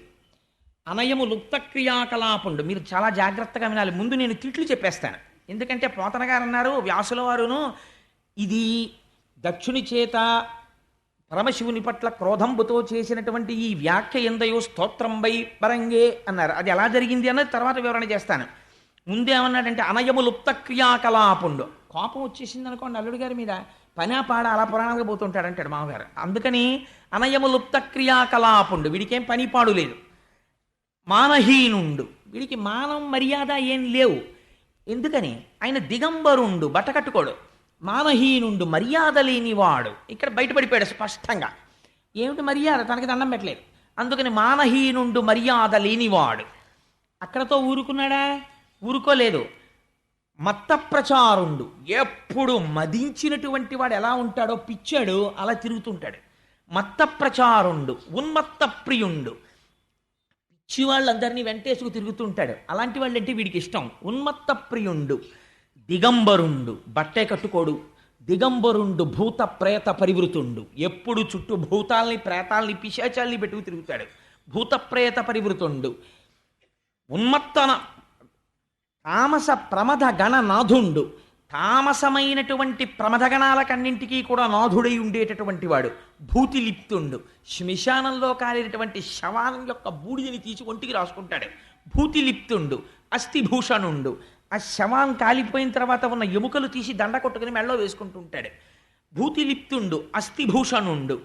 అనయము లుప్త క్రియాకలాపుండు. మీరు చాలా జాగ్రత్తగా వినాలి, ముందు నేను తిట్లు చెప్పేస్తాను. ఎందుకంటే పోతన గారు అన్నారు, వ్యాసుల వారును, ఇది దక్షుని చేత పరమశివుని పట్ల క్రోధంబుతో చేసినటువంటి ఈ వ్యాఖ్య ఎందయో స్తోత్రంబై పరంగే అన్నారు. అది ఎలా జరిగింది అన్నది తర్వాత వివరణ చేస్తాను. ముందేమన్నాడంటే అనయము లుప్త క్రియాకలాపుండు. కోపం వచ్చేసింది అనుకోండి అల్లుడి గారి మీద, పనా పాడ అలా పురాణాలకు పోతుంటాడు అంటాడు మామగారు. అందుకని అనయము లుప్త క్రియాకలాపుండు, వీడికేం పని పాడు లేదు. మానహీనుండు, వీడికి మానం మర్యాద ఏం లేవు. ఎందుకని? ఆయన దిగంబరుండు, బట్టకట్టుకోడు. మానహీనుండు మర్యాద లేనివాడు. ఇక్కడ బయటపడిపోయాడు స్పష్టంగా. ఏమిటి మర్యాద? తనకి దండం పెట్టలేదు. అందుకని మానహీనుండు మర్యాద లేనివాడు. అక్కడతో ఊరుకున్నాడా? ఊరుకోలేదు. మత్త ప్రచారుండు, ఎప్పుడు మదించినటువంటి వాడు ఎలా ఉంటాడో పిచ్చాడు అలా తిరుగుతుంటాడు. మత్త ప్రచారుండు ఉన్మత్త ప్రియుండు, పిచ్చి వాళ్ళందరినీ వెంటేసుకు తిరుగుతుంటాడు. అలాంటి వాళ్ళంటే వీడికి ఇష్టం. ఉన్మత్త ప్రియుండు దిగంబరుండు, బట్టే కట్టుకోడు. దిగంబరుండు భూత ప్రేత పరివృతుండు, ఎప్పుడు చుట్టూ భూతాల్ని ప్రేతాల్ని పిశాచాల్ని పెట్టుకు తిరుగుతాడు. భూత ప్రేత పరివృతుండు. ఉన్మత్తన తామస ప్రమథ గణ నాథుండు, తామసమైనటువంటి ప్రమథగణాలకన్నింటికీ కూడా నాథుడై ఉండేటటువంటి వాడు. భూతిలిప్తుండు, శ్మశానంలో కాలినటువంటి శవానం యొక్క బూడిదని తీసి ఒంటికి రాసుకుంటాడు. భూతిలిప్తుండు అస్థిభూషణుండు, ఆ శవం కాలిపోయిన తర్వాత ఉన్న ఎముకలు తీసి దండ కొట్టుకుని మెళ్ళలో వేసుకుంటూ ఉంటాడు. భూతిలిప్తుండు అస్థిభూషణుండు.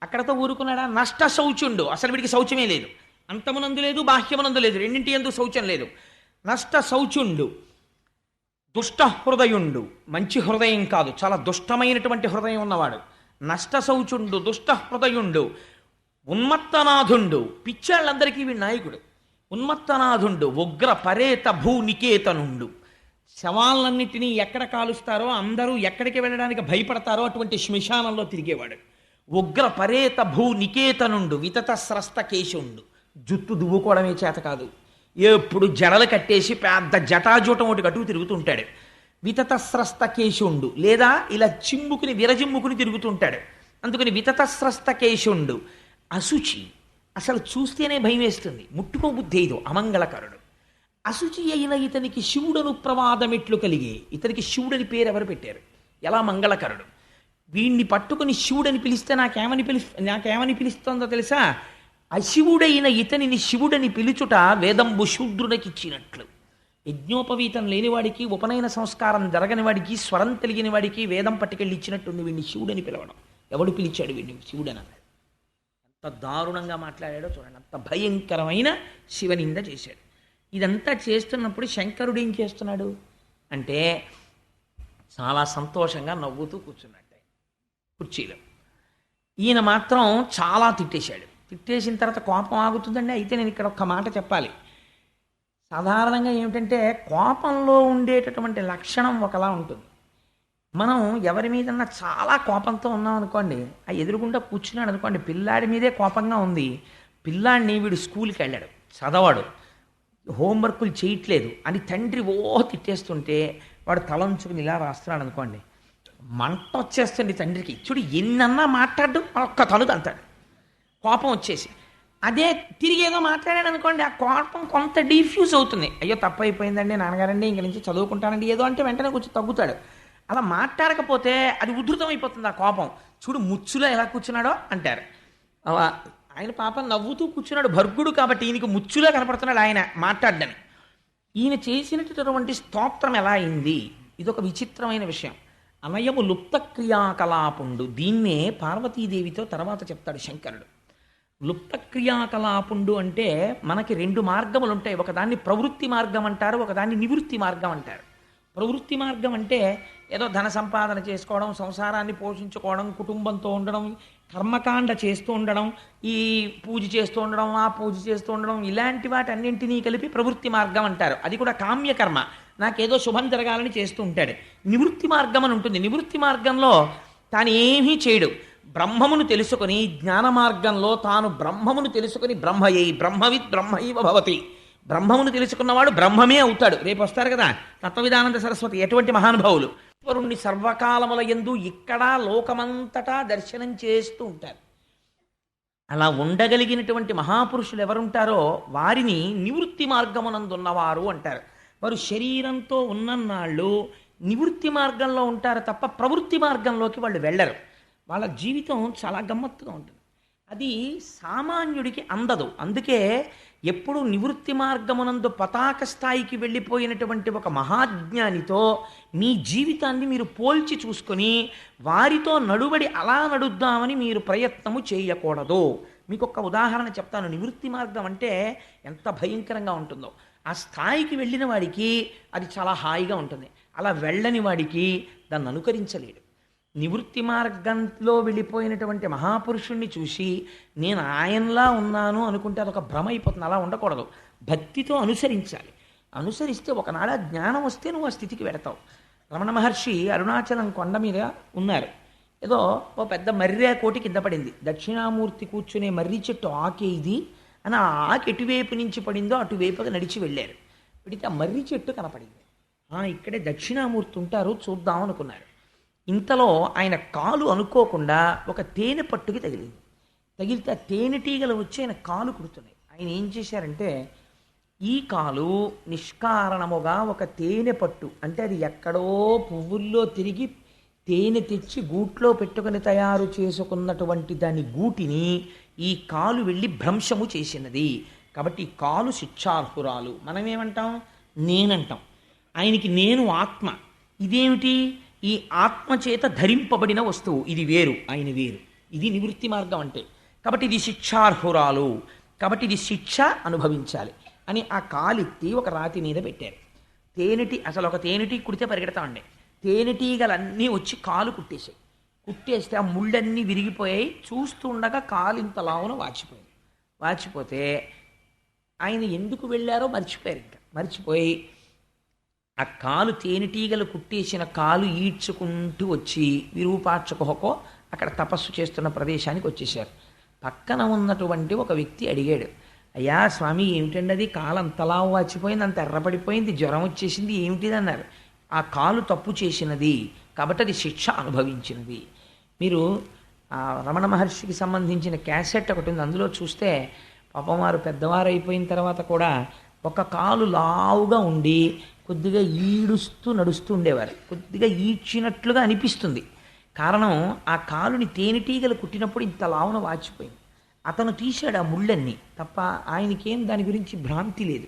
అక్కడతో ఊరుకున్నాడా? నష్ట శౌచుండు, అసలు వీడికి శౌచమే లేదు. అంతమునందు లేదు, బాహ్యమునందు లేదు, రెండింటి యందు శౌచం లేదు. నష్ట శౌచుండు దుష్ట హృదయుండు, మంచి హృదయం కాదు, చాలా దుష్టమైనటువంటి హృదయం ఉన్నవాడు. నష్ట శౌచుండు దుష్ట హృదయుండు. ఉన్మత్తనాథుండు, పిచ్చాళ్ళందరికీ వీడి నాయకుడు. ఉన్మత్తనాథుండు ఉగ్ర పరేత భూ నికేతనుండు, శవాలన్నింటినీ ఎక్కడ కాలుస్తారో అందరూ ఎక్కడికి వెళ్ళడానికి భయపడతారో అటువంటి శ్మశానంలో తిరిగేవాడు. ఉగ్ర పరేత భూ నికేతనుండు వితత స్రస్త కేశుండు, జుట్టు దువ్వుకోవడమే చేత కాదు, ఎప్పుడు జడలు కట్టేసి పెద్ద జటాజూటం ఒకటి కట్టుకు తిరుగుతుంటాడు. వితత స్రస్త కేశుండు, లేదా ఇలా చిమ్ముకుని విరజిమ్ముకుని తిరుగుతుంటాడు. అందుకని వితతస్రస్త కేశుండు అశుచి, అసలు చూస్తేనే భయం వేస్తుంది, ముట్టుకోబుద్ధేదు, అమంగళకరుడు. అశుచి అయిన ఇతనికి శివుడను ప్రమాదమెట్లు కలిగే. ఇతనికి శివుడని పేరు ఎవరు పెట్టారు? ఎలా మంగళకరుడు. వీణ్ణి పట్టుకుని శివుడని పిలిస్తే నాకేమని పిలుస్తోందో తెలుసా? అశివుడైన ఇతనిని శివుడని పిలుచుట వేదంబు శూద్రునికిచ్చినట్లు. యజ్ఞోపవీతం లేనివాడికి, ఉపనయన సంస్కారం జరగని వాడికి, స్వరం తెలియని వాడికి వేదం పట్టుకెళ్ళి ఇచ్చినట్టుంది వీడిని శివుడని పిలవడం. ఎవడు పిలిచాడు వీడిని శివుడని అన్నాడు? ఎంత దారుణంగా మాట్లాడాడో చూడండి. అంత భయంకరమైన శివనింద చేశాడు. ఇదంతా చేస్తున్నప్పుడు శంకరుడు ఏం చేస్తున్నాడు అంటే చాలా సంతోషంగా నవ్వుతూ కూర్చున్నట్టు కుర్చీలో. ఈయన మాత్రం చాలా తిట్టేశాడు. తిట్టేసిన తర్వాత కోపం ఆగుతుందండి. అయితే నేను ఇక్కడ ఒక్క మాట చెప్పాలి. సాధారణంగా ఏమిటంటే కోపంలో ఉండేటటువంటి లక్షణం ఒకలా ఉంటుంది. మనం ఎవరి మీదన్నా చాలా కోపంతో ఉన్నాం అనుకోండి, ఆ ఎదురుగుండా కూర్చున్నాడు అనుకోండి, పిల్లాడి మీదే కోపంగా ఉంది, పిల్లాడిని వీడు స్కూల్కి వెళ్ళాడు, చదవాడు, హోంవర్కులు చేయట్లేదు అని తండ్రి తిట్టేస్తుంటే వాడు తలంచుకుని ఇలా రాస్తున్నాడు అనుకోండి, మంట వచ్చేస్తుంది తండ్రికి. చూడు ఎన్నన్నా మాట్లాడు, ఒక్క తలుగు అంటాడు కోపం వచ్చేసి. అదే తిరిగి ఏదో మాట్లాడాడు అనుకోండి, ఆ కోపం కొంత డిఫ్యూజ్ అవుతుంది. అయ్యో తప్పు అయిపోయిందండి నాన్నగారండి, ఇంక నుంచి చదువుకుంటానండి ఏదో అంటే వెంటనే కొంచెం తగ్గుతాడు. అలా మాట్లాడకపోతే అది ఉధృతం అయిపోతుంది ఆ కోపం. చూడు ముచ్చులో ఎలా కూర్చున్నాడో అంటారు. ఆయన పాపం నవ్వుతూ కూర్చున్నాడు, భర్గుడు కాబట్టి ఈయనకి ముచ్చులో కనపడుతున్నాడు ఆయన మాట్లాడ్డని. ఈయన చేసినటువంటి స్తోత్రం ఎలా అయింది? ఇదొక విచిత్రమైన విషయం. అనయము లుప్త క్రియాకలాపుండు. దీన్నే పార్వతీదేవితో తర్వాత చెప్తాడు శంకరుడు. లుప్త క్రియాకలాపుండు అంటే మనకి రెండు మార్గములు ఉంటాయి. ఒకదాన్ని ప్రవృత్తి మార్గం అంటారు, ఒకదాన్ని నివృత్తి మార్గం అంటారు. ప్రవృత్తి మార్గం అంటే ఏదో ధన సంపాదన చేసుకోవడం, సంసారాన్ని పోషించుకోవడం, కుటుంబంతో ఉండడం, కర్మకాండ చేస్తూ ఉండడం, ఈ పూజ చేస్తూ ఉండడం, ఆ పూజ చేస్తూ ఉండడం, ఇలాంటి వాటన్నింటినీ కలిపి ప్రవృత్తి మార్గం అంటారు. అది కూడా కామ్యకర్మ, నాకేదో శుభం జరగాలని చేస్తూ ఉంటాడు. నివృత్తి మార్గం అని ఉంటుంది. నివృత్తి మార్గంలో తాను ఏమీ చేయడు. బ్రహ్మమును తెలుసుకొని జ్ఞాన మార్గంలో తాను బ్రహ్మమును తెలుసుకొని బ్రహ్మయై బ్రహ్మవిత్ బ్రహ్మైవ భవతి. బ్రహ్మమును తెలుసుకున్నవాడు బ్రహ్మమే అవుతాడు. రేపు వస్తారు కదా తత్వవిధానంద సరస్వతి, ఎటువంటి మహానుభావులు ఈశ్వరుణ్ణి సర్వకాలముల యందు ఇక్కడ లోకమంతటా దర్శనం చేస్తూ ఉంటారు. అలా ఉండగలిగినటువంటి మహాపురుషులు ఎవరుంటారో వారిని నివృత్తి మార్గమునందున్నవారు అంటారు. వారు శరీరంతో ఉన్నన్నాళ్ళు నివృత్తి మార్గంలో ఉంటారు తప్ప ప్రవృత్తి మార్గంలోకి వాళ్ళు వెళ్ళరు. వాళ్ళ జీవితం చాలా గమ్మత్తుగా ఉంటుంది. అది సామాన్యుడికి అందదు. అందుకే ఎప్పుడు నివృత్తి మార్గమునందు పతాక స్థాయికి వెళ్ళిపోయినటువంటి ఒక మహాజ్ఞానితో మీ జీవితాన్ని మీరు పోల్చి చూసుకొని వారితో నడుబడి అలా నడుద్దామని మీరు ప్రయత్నము చేయకూడదు. మీకు ఒక ఉదాహరణ చెప్తాను. నివృత్తి మార్గం అంటే ఎంత భయంకరంగా ఉంటుందో. ఆ స్థాయికి వెళ్ళిన వాడికి అది చాలా హాయిగా ఉంటుంది. అలా వెళ్ళని వాడికి దాన్ని అనుకరించలేడు. నివృత్తి మార్గంలో వెళ్ళిపోయినటువంటి మహాపురుషుణ్ణి చూసి నేను ఆయనలా ఉన్నాను అనుకుంటే అదొక భ్రమ అయిపోతుంది. అలా ఉండకూడదు. భక్తితో అనుసరించాలి. అనుసరిస్తే ఒకనాడు ఆ జ్ఞానం వస్తే నువ్వు ఆ స్థితికి వెడతావు. రమణ మహర్షి అరుణాచలం కొండ మీద ఉన్నారు. ఏదో ఓ పెద్ద మర్రి కోటి కింద పడింది. దక్షిణామూర్తి కూర్చునే మర్రి చెట్టు ఆకే ఇది అని ఆ ఆకు ఎటువైపు నుంచి పడిందో అటువైపుగా నడిచి వెళ్ళారు. పెడితే ఆ మర్రి చెట్టు కనపడింది. ఇక్కడే దక్షిణామూర్తి ఉంటారు, చూద్దాం అనుకున్నారు. ఇంతలో ఆయన కాలు అనుకోకుండా ఒక తేనె పట్టుకి తగిలింది. తగిలితే ఆ తేనెటీగలు వచ్చి ఆయన కాలు కుడుతున్నాయి. ఆయన ఏం చేశారంటే ఈ కాలు నిష్కారణముగా ఒక తేనె పట్టు అంటే అది ఎక్కడో పువ్వుల్లో తిరిగి తేనె తెచ్చి గూట్లో పెట్టుకుని తయారు చేసుకున్నటువంటి దాని గూటిని ఈ కాలు వెళ్ళి భ్రంశము చేసినది. కాబట్టి ఈ కాలు శిక్షార్హురాలు. మనమేమంటాం? నేనంటాం. ఆయనకి నేను ఆత్మ. ఇదేమిటి? ఈ ఆత్మ చేత ధరింపబడిన వస్తువు. ఇది వేరు, ఆయన వేరు. ఇది నివృత్తి మార్గం అంటే. కాబట్టి ఇది శిక్షార్హురాలు, కాబట్టి ఇది శిక్ష అనుభవించాలి అని ఆ కాలెత్తి ఒక రాతి మీద పెట్టారు. అసలు ఒక తేనెటీ కుడితే పరిగెడతామండి. తేనెటీగలన్నీ వచ్చి కాలు కుట్టేశాయి. కుట్టేస్తే ఆ ముళ్ళన్నీ విరిగిపోయాయి. చూస్తుండగా కాలు ఇంత లావున వాచిపోయింది. వాచిపోతే ఆయన ఎందుకు వెళ్ళారో మర్చిపోయారు. ఇంకా మర్చిపోయి ఆ కాలు తేనెటీగలు కుట్టేసిన కాలు ఈడ్చుకుంటూ వచ్చి విరూపాక్షకహోకో అక్కడ తపస్సు చేస్తున్న ప్రదేశానికి వచ్చేసారు. పక్కన ఉన్నటువంటి ఒక వ్యక్తి అడిగాడు, అయ్యా స్వామి ఏమిటండి అది? కాలు అంతలా వాచిపోయింది, అంత ఎర్రపడిపోయింది, జ్వరం వచ్చేసింది, ఏమిటిది అన్నారు. ఆ కాలు తప్పు చేసినది కాబట్టి అది శిక్ష అనుభవించినది. మీరు ఆ రమణ మహర్షికి సంబంధించిన క్యాసెట్ ఒకటి ఉంది. అందులో చూస్తే పాపం వారు పెద్దవారు అయిపోయిన తర్వాత కూడా ఒక కాలు లావుగా ఉండి కొద్దిగా ఈడుస్తూ నడుస్తూ ఉండేవారు. కొద్దిగా ఈడ్చినట్లుగా అనిపిస్తుంది. కారణం ఆ కాలుని తేనెటీగలు కుట్టినప్పుడు ఇంత లావున వాచిపోయింది. అతను తీశాడు ఆ ముళ్ళన్నీ తప్ప ఆయనకేం దాని గురించి భ్రాంతి లేదు.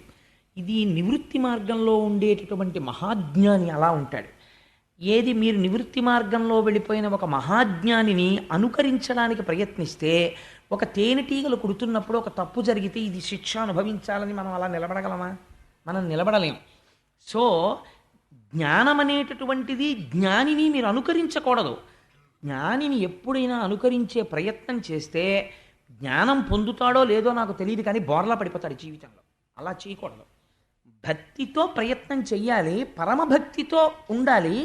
ఇది నివృత్తి మార్గంలో ఉండేటటువంటి మహాజ్ఞాని అలా ఉంటాడు. ఏది మీరు నివృత్తి మార్గంలో వెళ్ళిపోయిన ఒక మహాజ్ఞానిని అనుకరించడానికి ప్రయత్నిస్తే, ఒక తేనెటీగలు కుడుతున్నప్పుడు ఒక తప్పు జరిగితే ఇది శిక్ష అనుభవించాలని మనం అలా నిలబడగలమా? మనం నిలబడలేం. సో జ్ఞానం అనేటటువంటిది జ్ఞానిని మీరు అనుకరించకూడదు. జ్ఞానిని ఎప్పుడైనా అనుకరించే ప్రయత్నం చేస్తే జ్ఞానం పొందుతాడో లేదో నాకు తెలియదు, కానీ బోర్లా పడిపోతాడు జీవితంలో. అలా చేయకూడదు. భక్తితో ప్రయత్నం చెయ్యాలి, పరమభక్తితో ఉండాలి.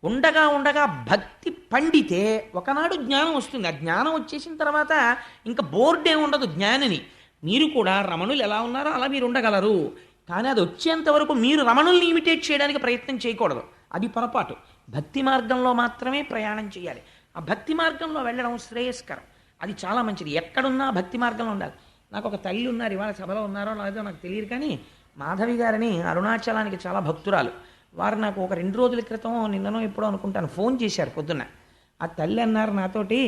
ఉండగా ఉండగా భక్తి పండితే ఒకనాడు జ్ఞానం వస్తుంది. ఆ జ్ఞానం వచ్చేసిన తర్వాత ఇంకా బోర్డే ఉండదు జ్ఞానిని. మీరు కూడా రమణులు ఎలా ఉన్నారో అలా మీరు ఉండగలరు, కానీ అది వచ్చేంత వరకు మీరు రమణుల్ని ఇమిటేట్ చేయడానికి ప్రయత్నం చేయకూడదు. అది పొరపాటు. భక్తి మార్గంలో మాత్రమే ప్రయాణం చేయాలి. ఆ భక్తి మార్గంలో వెళ్ళడం శ్రేయస్కరం. అది చాలా మంచిది. ఎక్కడున్నా భక్తి మార్గంలో ఉండాలి. నాకు ఒక తల్లి ఉన్నారు, ఇవాళ సభలో ఉన్నారో లేదో నాకు తెలియదు, కానీ మాధవి గారిని అరుణాచలానికి చాలా భక్తురాలు. వారు నాకు ఒక 2 రోజుల క్రితం, నిన్ననో ఎప్పుడో అనుకుంటాను, ఫోన్ చేశారు పొద్దున్న. ఆ తల్లి అన్నారు నాతోటి,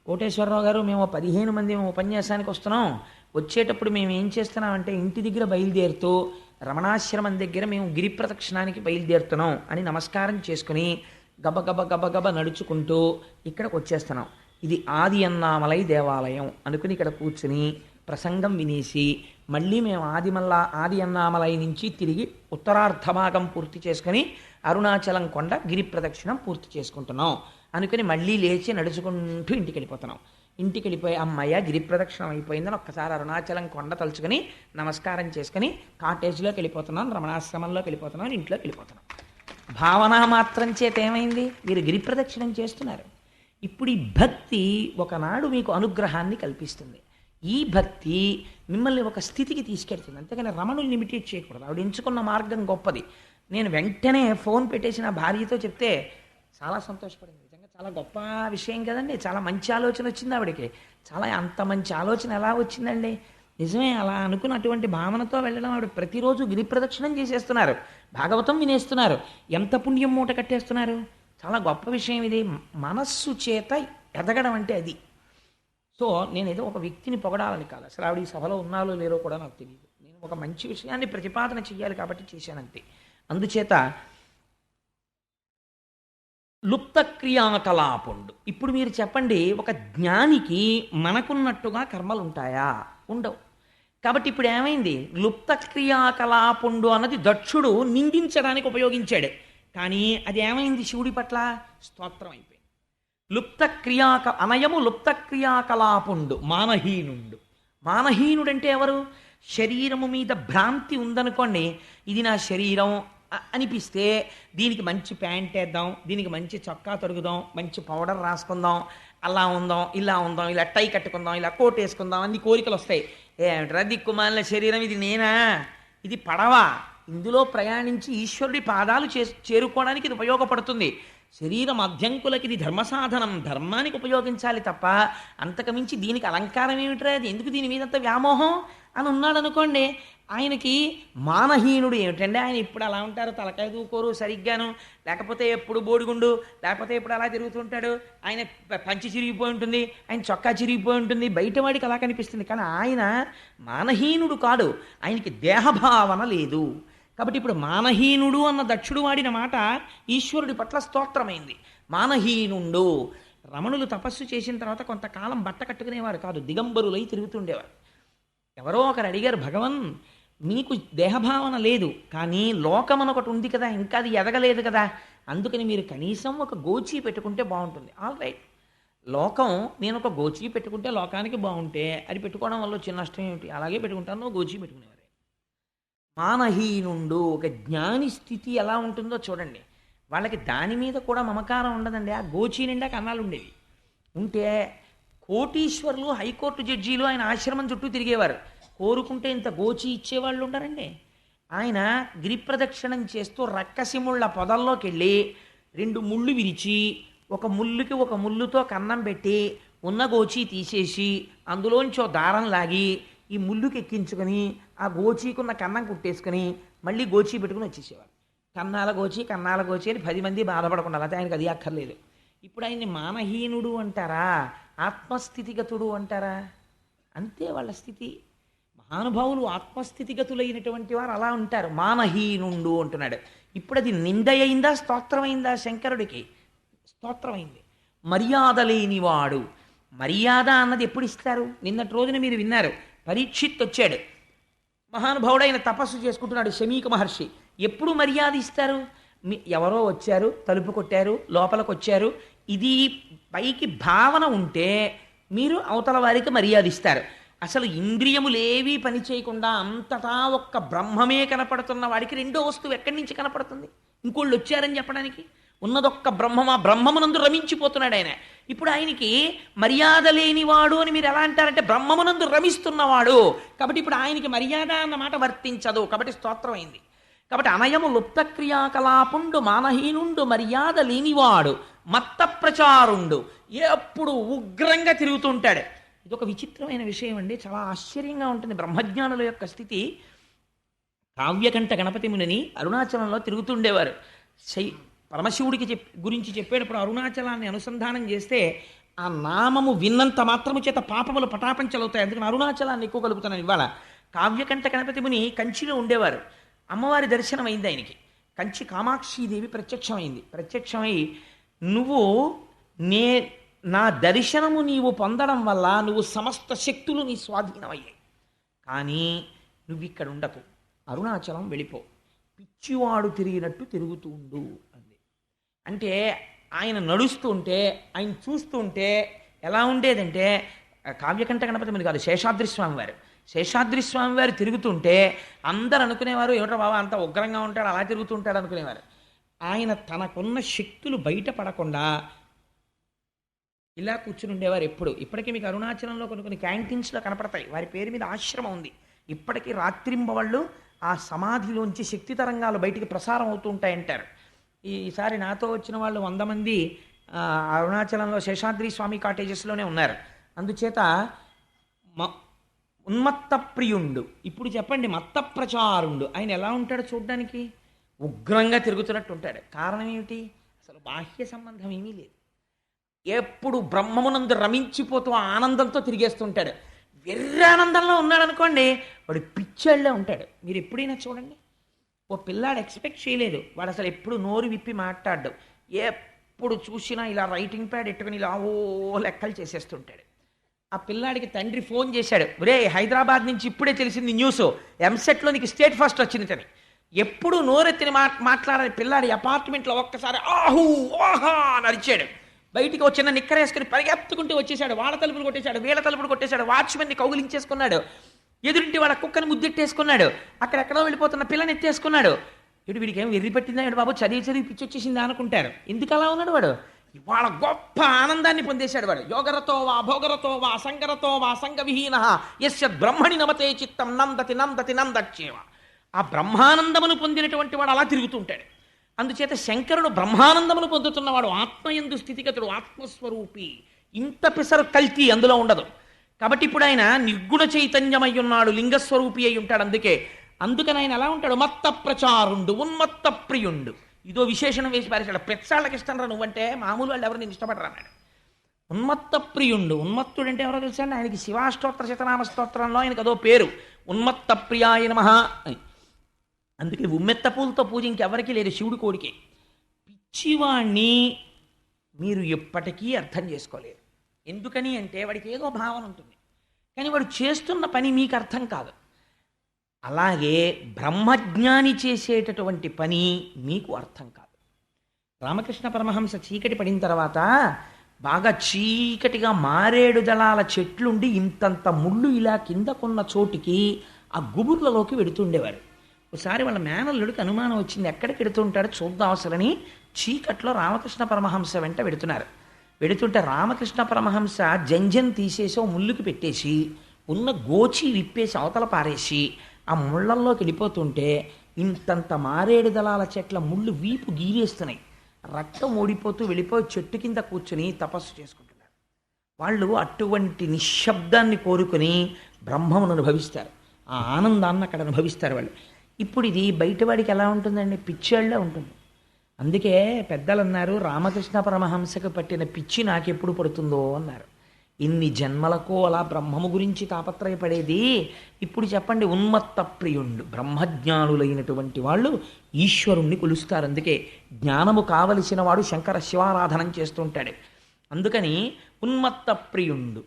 కోటేశ్వరరావు గారు మేము 15 మంది ఉపన్యాసానికి వస్తున్నాం, వచ్చేటప్పుడు మేము ఏం చేస్తున్నామంటే ఇంటి దగ్గర బయలుదేరుతూ రమణాశ్రమం దగ్గర మేము గిరి ప్రదక్షిణానికి బయలుదేరుతున్నాం అని నమస్కారం చేసుకుని గబగబ గబగబ నడుచుకుంటూ ఇక్కడికి వచ్చేస్తున్నాం. ఇది ఆది అన్నామలై దేవాలయం అనుకుని ఇక్కడ కూర్చుని ప్రసంగం వినేసి మళ్ళీ మేము ఆది అన్నామలై నుంచి తిరిగి ఉత్తరార్ధ భాగం పూర్తి చేసుకుని అరుణాచలం కొండ గిరి ప్రదక్షిణం పూర్తి చేసుకుంటున్నాం అనుకుని మళ్ళీ లేచి నడుచుకుంటూ ఇంటికి వెళ్ళిపోతున్నాం. ఇంటికి వెళ్ళిపోయి అమ్మయ్య గిరి ప్రదక్షిణం అయిపోయిందని ఒక్కసారి అరుణాచలం కొండ తలుచుకొని నమస్కారం చేసుకుని కాటేజ్లోకి వెళ్ళిపోతున్నాం, రమణాశ్రమంలోకి వెళ్ళిపోతున్నాం, ఇంట్లోకి వెళ్ళిపోతున్నాం. భావన మాత్రం చేత ఏమైంది? మీరు గిరి ప్రదక్షిణం చేస్తున్నారు. ఇప్పుడు ఈ భక్తి ఒకనాడు మీకు అనుగ్రహాన్ని కల్పిస్తుంది. ఈ భక్తి మిమ్మల్ని ఒక స్థితికి తీసుకెళ్తుంది. అంతేగాని రమణుల్ని ఇమిటేట్ చేయకూడదు. ఆవిడ ఎంచుకున్న మార్గం గొప్పది. నేను వెంటనే ఫోన్ పెట్టేసి నా భార్యతో చెప్తే చాలా సంతోషపడింది. నిజంగా చాలా గొప్ప విషయం కదండి. చాలా మంచి ఆలోచన వచ్చింది ఆవిడకి. చాలా అంత మంచి ఆలోచన ఎలా వచ్చిందండి? నిజమే, అలా అనుకున్నటువంటి భావనతో వెళ్ళడం. ఆవిడ ప్రతిరోజు గిరి ప్రదక్షిణం చేసేస్తున్నారు, భాగవతం వినేస్తున్నారు, ఎంత పుణ్యం మూట కట్టేస్తున్నారు. చాలా గొప్ప విషయం ఇది. మనస్సు చేత ఎదగడం అంటే అది. సో నేను ఏదో ఒక వ్యక్తిని పొగడాలని కాదు, అసలు ఆవిడ ఈ సభలో ఉన్నారో లేరో కూడా నాకు తెలియదు. నేను ఒక మంచి విషయాన్ని ప్రతిపాదన చెయ్యాలి కాబట్టి చేశానంతే. అందుచేత లుప్త క్రియాకలాపుండు. ఇప్పుడు మీరు చెప్పండి, ఒక జ్ఞానికి మనకున్నట్టుగా కర్మలు ఉంటాయా? ఉండవు. కాబట్టి ఇప్పుడు ఏమైంది? లుప్త క్రియాకలాపుండు అన్నది దక్షుడు నిందించడానికి ఉపయోగించాడు, కానీ అది ఏమైంది? శివుడి పట్ల స్తోత్రం అయిపోయింది. అనయము లుప్త క్రియాకలాపుండు మానహీనుండు. మానహీనుడంటే ఎవరు? శరీరము మీద భ్రాంతి ఉందనుకోండి, ఇది నా శరీరం అనిపిస్తే దీనికి మంచి ప్యాంట్ వేద్దాం, దీనికి మంచి చొక్కా తొడుగుదాం, మంచి పౌడర్ రాసుకుందాం, అలా ఉందాం, ఇలా టై కట్టుకుందాం, ఇలా కోట్ వేసుకుందాం, అన్ని కోరికలు వస్తాయి. ఏమిట్రా దిక్కుమాలిన శరీరం, ఇది నేనా? ఇది పడవా? ఇందులో ప్రయాణించి ఈశ్వరుడి పాదాలు చేరుకోవడానికి ఇది ఉపయోగపడుతుంది. శరీరం అధ్యంకులకి ఇది ధర్మసాధనం, ధర్మానికి ఉపయోగించాలి తప్ప అంతకుమించి దీనికి అలంకారం ఏమిట్రా, అది ఎందుకు దీని మీదంత వ్యామోహం అని ఉన్నాడు అనుకోండి. ఆయనకి మానహీనుడు ఏమిటండి? ఆయన ఇప్పుడు అలా ఉంటారు, తలకాయ దూకోరు సరిగ్గాను, లేకపోతే ఎప్పుడు బోడిగుండు, లేకపోతే ఎప్పుడు అలా తిరుగుతుంటాడు, ఆయన పంచి చిరిగిపోయి ఉంటుంది, ఆయన చొక్కా చిరిగిపోయి ఉంటుంది, బయటవాడికి అలా కనిపిస్తుంది. కానీ ఆయన మానహీనుడు కాడు, ఆయనకి దేహభావన లేదు. కాబట్టి ఇప్పుడు మానహీనుడు అన్న దక్షుడు వాడిన మాట ఈశ్వరుడి పట్ల స్తోత్రమైంది. మానహీనుండు. రమణులు తపస్సు చేసిన తర్వాత కొంతకాలం బట్ట కట్టుకునేవారు కాదు, దిగంబరులై తిరుగుతుండేవారు. ఎవరో ఒకరు అడిగారు, భగవన్ మీకు దేహభావన లేదు, కానీ లోకం ఒకటి ఉంది కదా, ఇంకా అది ఎదగలేదు కదా, అందుకని మీరు కనీసం ఒక గోచీ పెట్టుకుంటే బాగుంటుంది. ఆల్ రైట్, లోకం, నేను ఒక గోచీ పెట్టుకుంటే లోకానికి బాగుంటే అది పెట్టుకోవడం వల్ల చిన్న నష్టం ఏమిటి? అలాగే పెట్టుకుంటాను, గోచీ పెట్టుకునేవారు. మానహీనుండు. ఒక జ్ఞాని స్థితి ఎలా ఉంటుందో చూడండి. వాళ్ళకి దాని మీద కూడా మమకారం ఉండదండి. ఆ గోచీ నిండా కన్నాలు ఉండేవి. ఉంటే కోటీశ్వరులు, హైకోర్టు జడ్జీలు ఆయన ఆశ్రమం చుట్టూ తిరిగేవారు. కోరుకుంటే ఇంత గోచి ఇచ్చేవాళ్ళు ఉండరండి. ఆయన గిరి ప్రదక్షిణం చేస్తూ రక్కసిముళ్ళ పొదల్లోకి వెళ్ళి 2 ముళ్ళు విరిచి, ఒక ముళ్ళుకి ఒక ముళ్ళుతో కన్నం పెట్టి ఉన్న గోచి తీసేసి అందులోంచి ఓ దారం లాగి ఈ ముళ్ళుకి ఎక్కించుకొని ఆ గోచీకున్న కన్నం కుట్టేసుకొని మళ్ళీ గోచి పెట్టుకుని వచ్చేసేవారు. కన్నాల గోచి అని 10 మంది బాధపడకుండా, అయితే ఆయనకు అది అక్కర్లేదు. ఇప్పుడు ఆయన్ని మానహీనుడు అంటారా, ఆత్మస్థితిగతుడు అంటారా? అంతే వాళ్ళ స్థితి. మహానుభావులు ఆత్మస్థితిగతులైనటువంటి వారు అలా ఉంటారు. మానహీనుండు అంటున్నాడు. ఇప్పుడు అది నిందయిందా స్తోత్రమైందా? శంకరుడికి స్తోత్రమైంది. మర్యాద లేనివాడు. మర్యాద అన్నది ఎప్పుడు ఇస్తారు? నిన్నటి రోజున మీరు విన్నారు, పరీక్షిత్ వచ్చాడు, మహానుభావుడైన తపస్సు చేసుకుంటున్నాడు శమీక మహర్షి. ఎప్పుడు మర్యాద ఇస్తారు? ఎవరో వచ్చారు, తలుపు కొట్టారు, లోపలికి వచ్చారు, ఇది పైకి భావన ఉంటే మీరు అవతల వారికి మర్యాద ఇస్తారు. అసలు ఇంద్రియములేవీ పని చేయకుండా అంతటా ఒక్క బ్రహ్మమే కనపడుతున్న వాడికి రెండో వస్తువు ఎక్కడి నుంచి కనపడుతుంది? ఇంకోళ్ళు వచ్చారని చెప్పడానికి. ఉన్నదొక్క బ్రహ్మం, ఆ బ్రహ్మమునందు రమించిపోతున్నాడు ఆయన. ఇప్పుడు ఆయనకి మర్యాద లేనివాడు అని మీరు ఎలా అంటారంటే బ్రహ్మమునందు రమిస్తున్నవాడు. కాబట్టి ఇప్పుడు ఆయనకి మర్యాద అన్న మాట వర్తించదు. కాబట్టి స్తోత్రం అయింది. కాబట్టి అనయము లుప్త క్రియాకలాపుండు, మానహీనుండు, మర్యాద లేనివాడు, మత్త ప్రచారుండు, ఎప్పుడు ఉగ్రంగా తిరుగుతుంటాడు. ఇది ఒక విచిత్రమైన విషయం అండి. చాలా ఆశ్చర్యంగా ఉంటుంది బ్రహ్మజ్ఞానుల యొక్క స్థితి. కావ్యకంఠ గణపతి మునిని అరుణాచలంలో తిరుగుతుండేవారు. పరమశివుడికి గురించి చెప్పేటప్పుడు అరుణాచలాన్ని అనుసంధానం చేస్తే ఆ నామము విన్నంత మాత్రము చేత పాపములు పటాపంచలవుతాయి. అందుకని అరుణాచలాన్ని ఎక్కువ కలుపుతున్నాను ఇవాళ. కావ్యకంఠ గణపతి ముని కంచిలో ఉండేవారు. అమ్మవారి దర్శనం అయింది ఆయనకి. కంచి కామాక్షీదేవి ప్రత్యక్షమై నువ్వు నా దర్శనము నీవు పొందడం వల్ల నువ్వు సమస్త శక్తులు నీ స్వాధీనమయ్యాయి. కానీ నువ్వు ఇక్కడ ఉండకు, అరుణాచలం వెళ్ళిపో, పిచ్చివాడు తిరిగినట్టు తిరుగుతూ ఉండు అంది. అంటే ఆయన నడుస్తుంటే, ఆయన చూస్తుంటే ఎలా ఉండేదంటే, కావ్యకంఠ గణపతి మీద కాదు, శేషాద్రి స్వామి వారు తిరుగుతుంటే అందరు అనుకునేవారు, ఏమిటో బాబా అంత ఉగ్రంగా ఉంటాడు, అలా తిరుగుతుంటాడు అనుకునేవారు. ఆయన తనకున్న శక్తులు బయటపడకుండా ఇలా కూర్చుని ఉండేవారు ఎప్పుడు. ఇప్పటికీ మీకు అరుణాచలంలో కొన్ని క్యాంటీన్స్లో కనపడతాయి, వారి పేరు మీద ఆశ్రమం ఉంది. ఇప్పటికీ రాత్రింబవళ్ళు ఆ సమాధిలోంచి శక్తి తరంగాలు బయటికి ప్రసారం అవుతూ ఉంటాయంటారు. ఈసారి నాతో వచ్చిన వాళ్ళు 100 మంది అరుణాచలంలో శేషాద్రి స్వామి కాటేజెస్లోనే ఉన్నారు. అందుచేత ఉన్మత్త ప్రియుండు. ఇప్పుడు చెప్పండి, మత్త ప్రచారుండు. ఆయన ఎలా ఉంటాడో చూడ్డానికి ఉగ్రంగా తిరుగుతున్నట్టు ఉంటాడు. కారణం ఏమిటి? అసలు బాహ్య సంబంధం ఏమీ లేదు. ఎప్పుడు బ్రహ్మమునందు రమించిపోతూ ఆనందంతో తిరిగేస్తుంటాడు. వెర్రి ఆనందంలో ఉన్నాడు అనుకోండి, వాడు పిచ్చాళ్ళే ఉంటాడు. మీరు ఎప్పుడైనా చూడండి, ఓ పిల్లాడు ఎక్స్పెక్ట్ చేయలేదు, వాడు అసలు ఎప్పుడు నోరు విప్పి మాట్లాడ్డు, ఎప్పుడు చూసినా ఇలా రైటింగ్ ప్యాడ్ ఎట్టుకుని ఇలా లెక్కలు చేసేస్తుంటాడు. ఆ పిల్లాడికి తండ్రి ఫోన్ చేశాడు, ఒరే హైదరాబాద్ నుంచి ఇప్పుడే తెలిసింది న్యూస్, ఎంసెట్లో నీకు స్టేట్ ఫస్ట్ వచ్చిందని. ఎప్పుడు నోరెత్తిని మాట్లాడే పిల్లాడి అపార్ట్మెంట్లో ఒక్కసారి ఆహూ ఓహా అని అరిచాడు. బయటికి వచ్చిన నిక్కరేసుకుని పరిగెత్తుకుంటూ వచ్చేసాడు. వాళ్ళ తలుపులు కొట్టేశాడు, వీళ్ళ తలుపులు కొట్టేశాడు, వాచ్మెన్ని కౌగిలించేసుకున్నాడు, ఎదురింటి వాళ్ళ కుక్కని ముద్దెట్టేసుకున్నాడు, అక్కడెక్కడో వెళ్ళిపోతున్న పిల్లని ఎత్తేసుకున్నాడు. ఇటు వీడికి ఏం వెర్రి పట్టిందా బాబు, చదివి పిచ్చి వచ్చేసిందా అనుకుంటారు. ఎందుకు అలా ఉన్నాడు వాడు? ఇవాళ గొప్ప ఆనందాన్ని పొందేశాడు వాడు. యోగరతో వా భోగరతో వా సంగరతో వా సంగవిహీన యస్య బ్రహ్మణి నమతే చిత్తం నందతి నందతి నందచ్చేవ. ఆ బ్రహ్మానందమును పొందినటువంటి వాడు అలా తిరుగుతుంటాడు. అందుచేత శంకరుడు బ్రహ్మానందమును పొందుతున్నవాడు, ఆత్మయందు స్థితిగతుడు, ఆత్మస్వరూపి. ఇంత పిసరు కల్తీ అందులో ఉండదు. కాబట్టి ఇప్పుడు ఆయన నిర్గుణ చైతన్యమై ఉన్నాడు, లింగస్వరూపి అయి ఉంటాడు. అందుకని ఆయన ఎలా ఉంటాడు? మత్త ప్రచారుండు, ఉన్మత్త ప్రియుండు. ఇదో విశేషణం వేసి పారేశాడు. పెచ్చాళ్ళకి ఇష్టం రా నువ్వంటే, మామూలు వాళ్ళు ఎవరు నేను ఇష్టపడరా అన్నాడు. ఉన్మత్త ప్రియుండు. ఉన్మత్తుడు అంటే ఎవరో తెలుసా అండి? ఆయనకి శివాష్టోత్తర శతనామ స్తోత్రంలో ఆయనకు అదో పేరు, ఉన్మత్త ప్రియాయ నమః అని. అందుకే ఉమ్మెత్త పూలతో పూజ ఇంకెవరికి లేదు, శివుడి కోడికే. పిచ్చివాణ్ణి మీరు ఎప్పటికీ అర్థం చేసుకోలేరు. ఎందుకని అంటే వాడికి ఏదో భావన ఉంటుంది, కానీ వాడు చేస్తున్న పని మీకు అర్థం కాదు. అలాగే బ్రహ్మజ్ఞాని చేసేటటువంటి పని మీకు అర్థం కాదు. రామకృష్ణ పరమహంస చీకటి పడిన తర్వాత బాగా చీకటిగా మారేడు దళాల చెట్లుండి ఇంతంత ముళ్ళు ఇలా కిందకున్న చోటికి ఆ గుబుర్లలోకి వెడుతుండేవారు. ఒకసారి వాళ్ళ మేనల్లుడికి అనుమానం వచ్చింది, ఎక్కడికి వెడుతుంటాడో చూద్దాం అసలని చీకట్లో రామకృష్ణ పరమహంస వెంట వెడుతుంటే రామకృష్ణ పరమహంస జంజం తీసేసి ఓ ముళ్ళుకి పెట్టేసి ఉన్న గోచి విప్పేసి అవతల పారేసి ఆ ముళ్ళల్లోకి వెళ్ళిపోతుంటే ఇంతంత మారేడు దళాల చెట్ల ముళ్ళు వీపు గీరేస్తున్నాయి. రక్తం ఓడిపోతూ వెళ్ళిపోయి చెట్టు కింద కూర్చుని తపస్సు చేసుకుంటున్నాడు. వాళ్ళు అటువంటి నిశ్శబ్దాన్ని కోరుకుని బ్రహ్మమును అనుభవిస్తారు, ఆ ఆనందాన్ని అక్కడ అనుభవిస్తారు వాళ్ళు. ఇప్పుడు ఇది బయటవాడికి ఎలా ఉంటుందండి? పిచ్చేళ్ళే ఉంటుంది. అందుకే పెద్దలు అన్నారు, రామకృష్ణ పరమహంసకు పట్టిన పిచ్చి నాకెప్పుడు పడుతుందో అన్నారు. ఇన్ని జన్మలకు అలా బ్రహ్మము గురించి తాపత్రయపడేది. ఇప్పుడు చెప్పండి, ఉన్మత్త ప్రియుండు బ్రహ్మజ్ఞానులైనటువంటి వాళ్ళు ఈశ్వరుణ్ణి కొలుస్తారు. అందుకే జ్ఞానము కావలసిన వాడు శంకర శివారాధనం చేస్తుంటాడు. అందుకని ఉన్మత్త ప్రియుండు,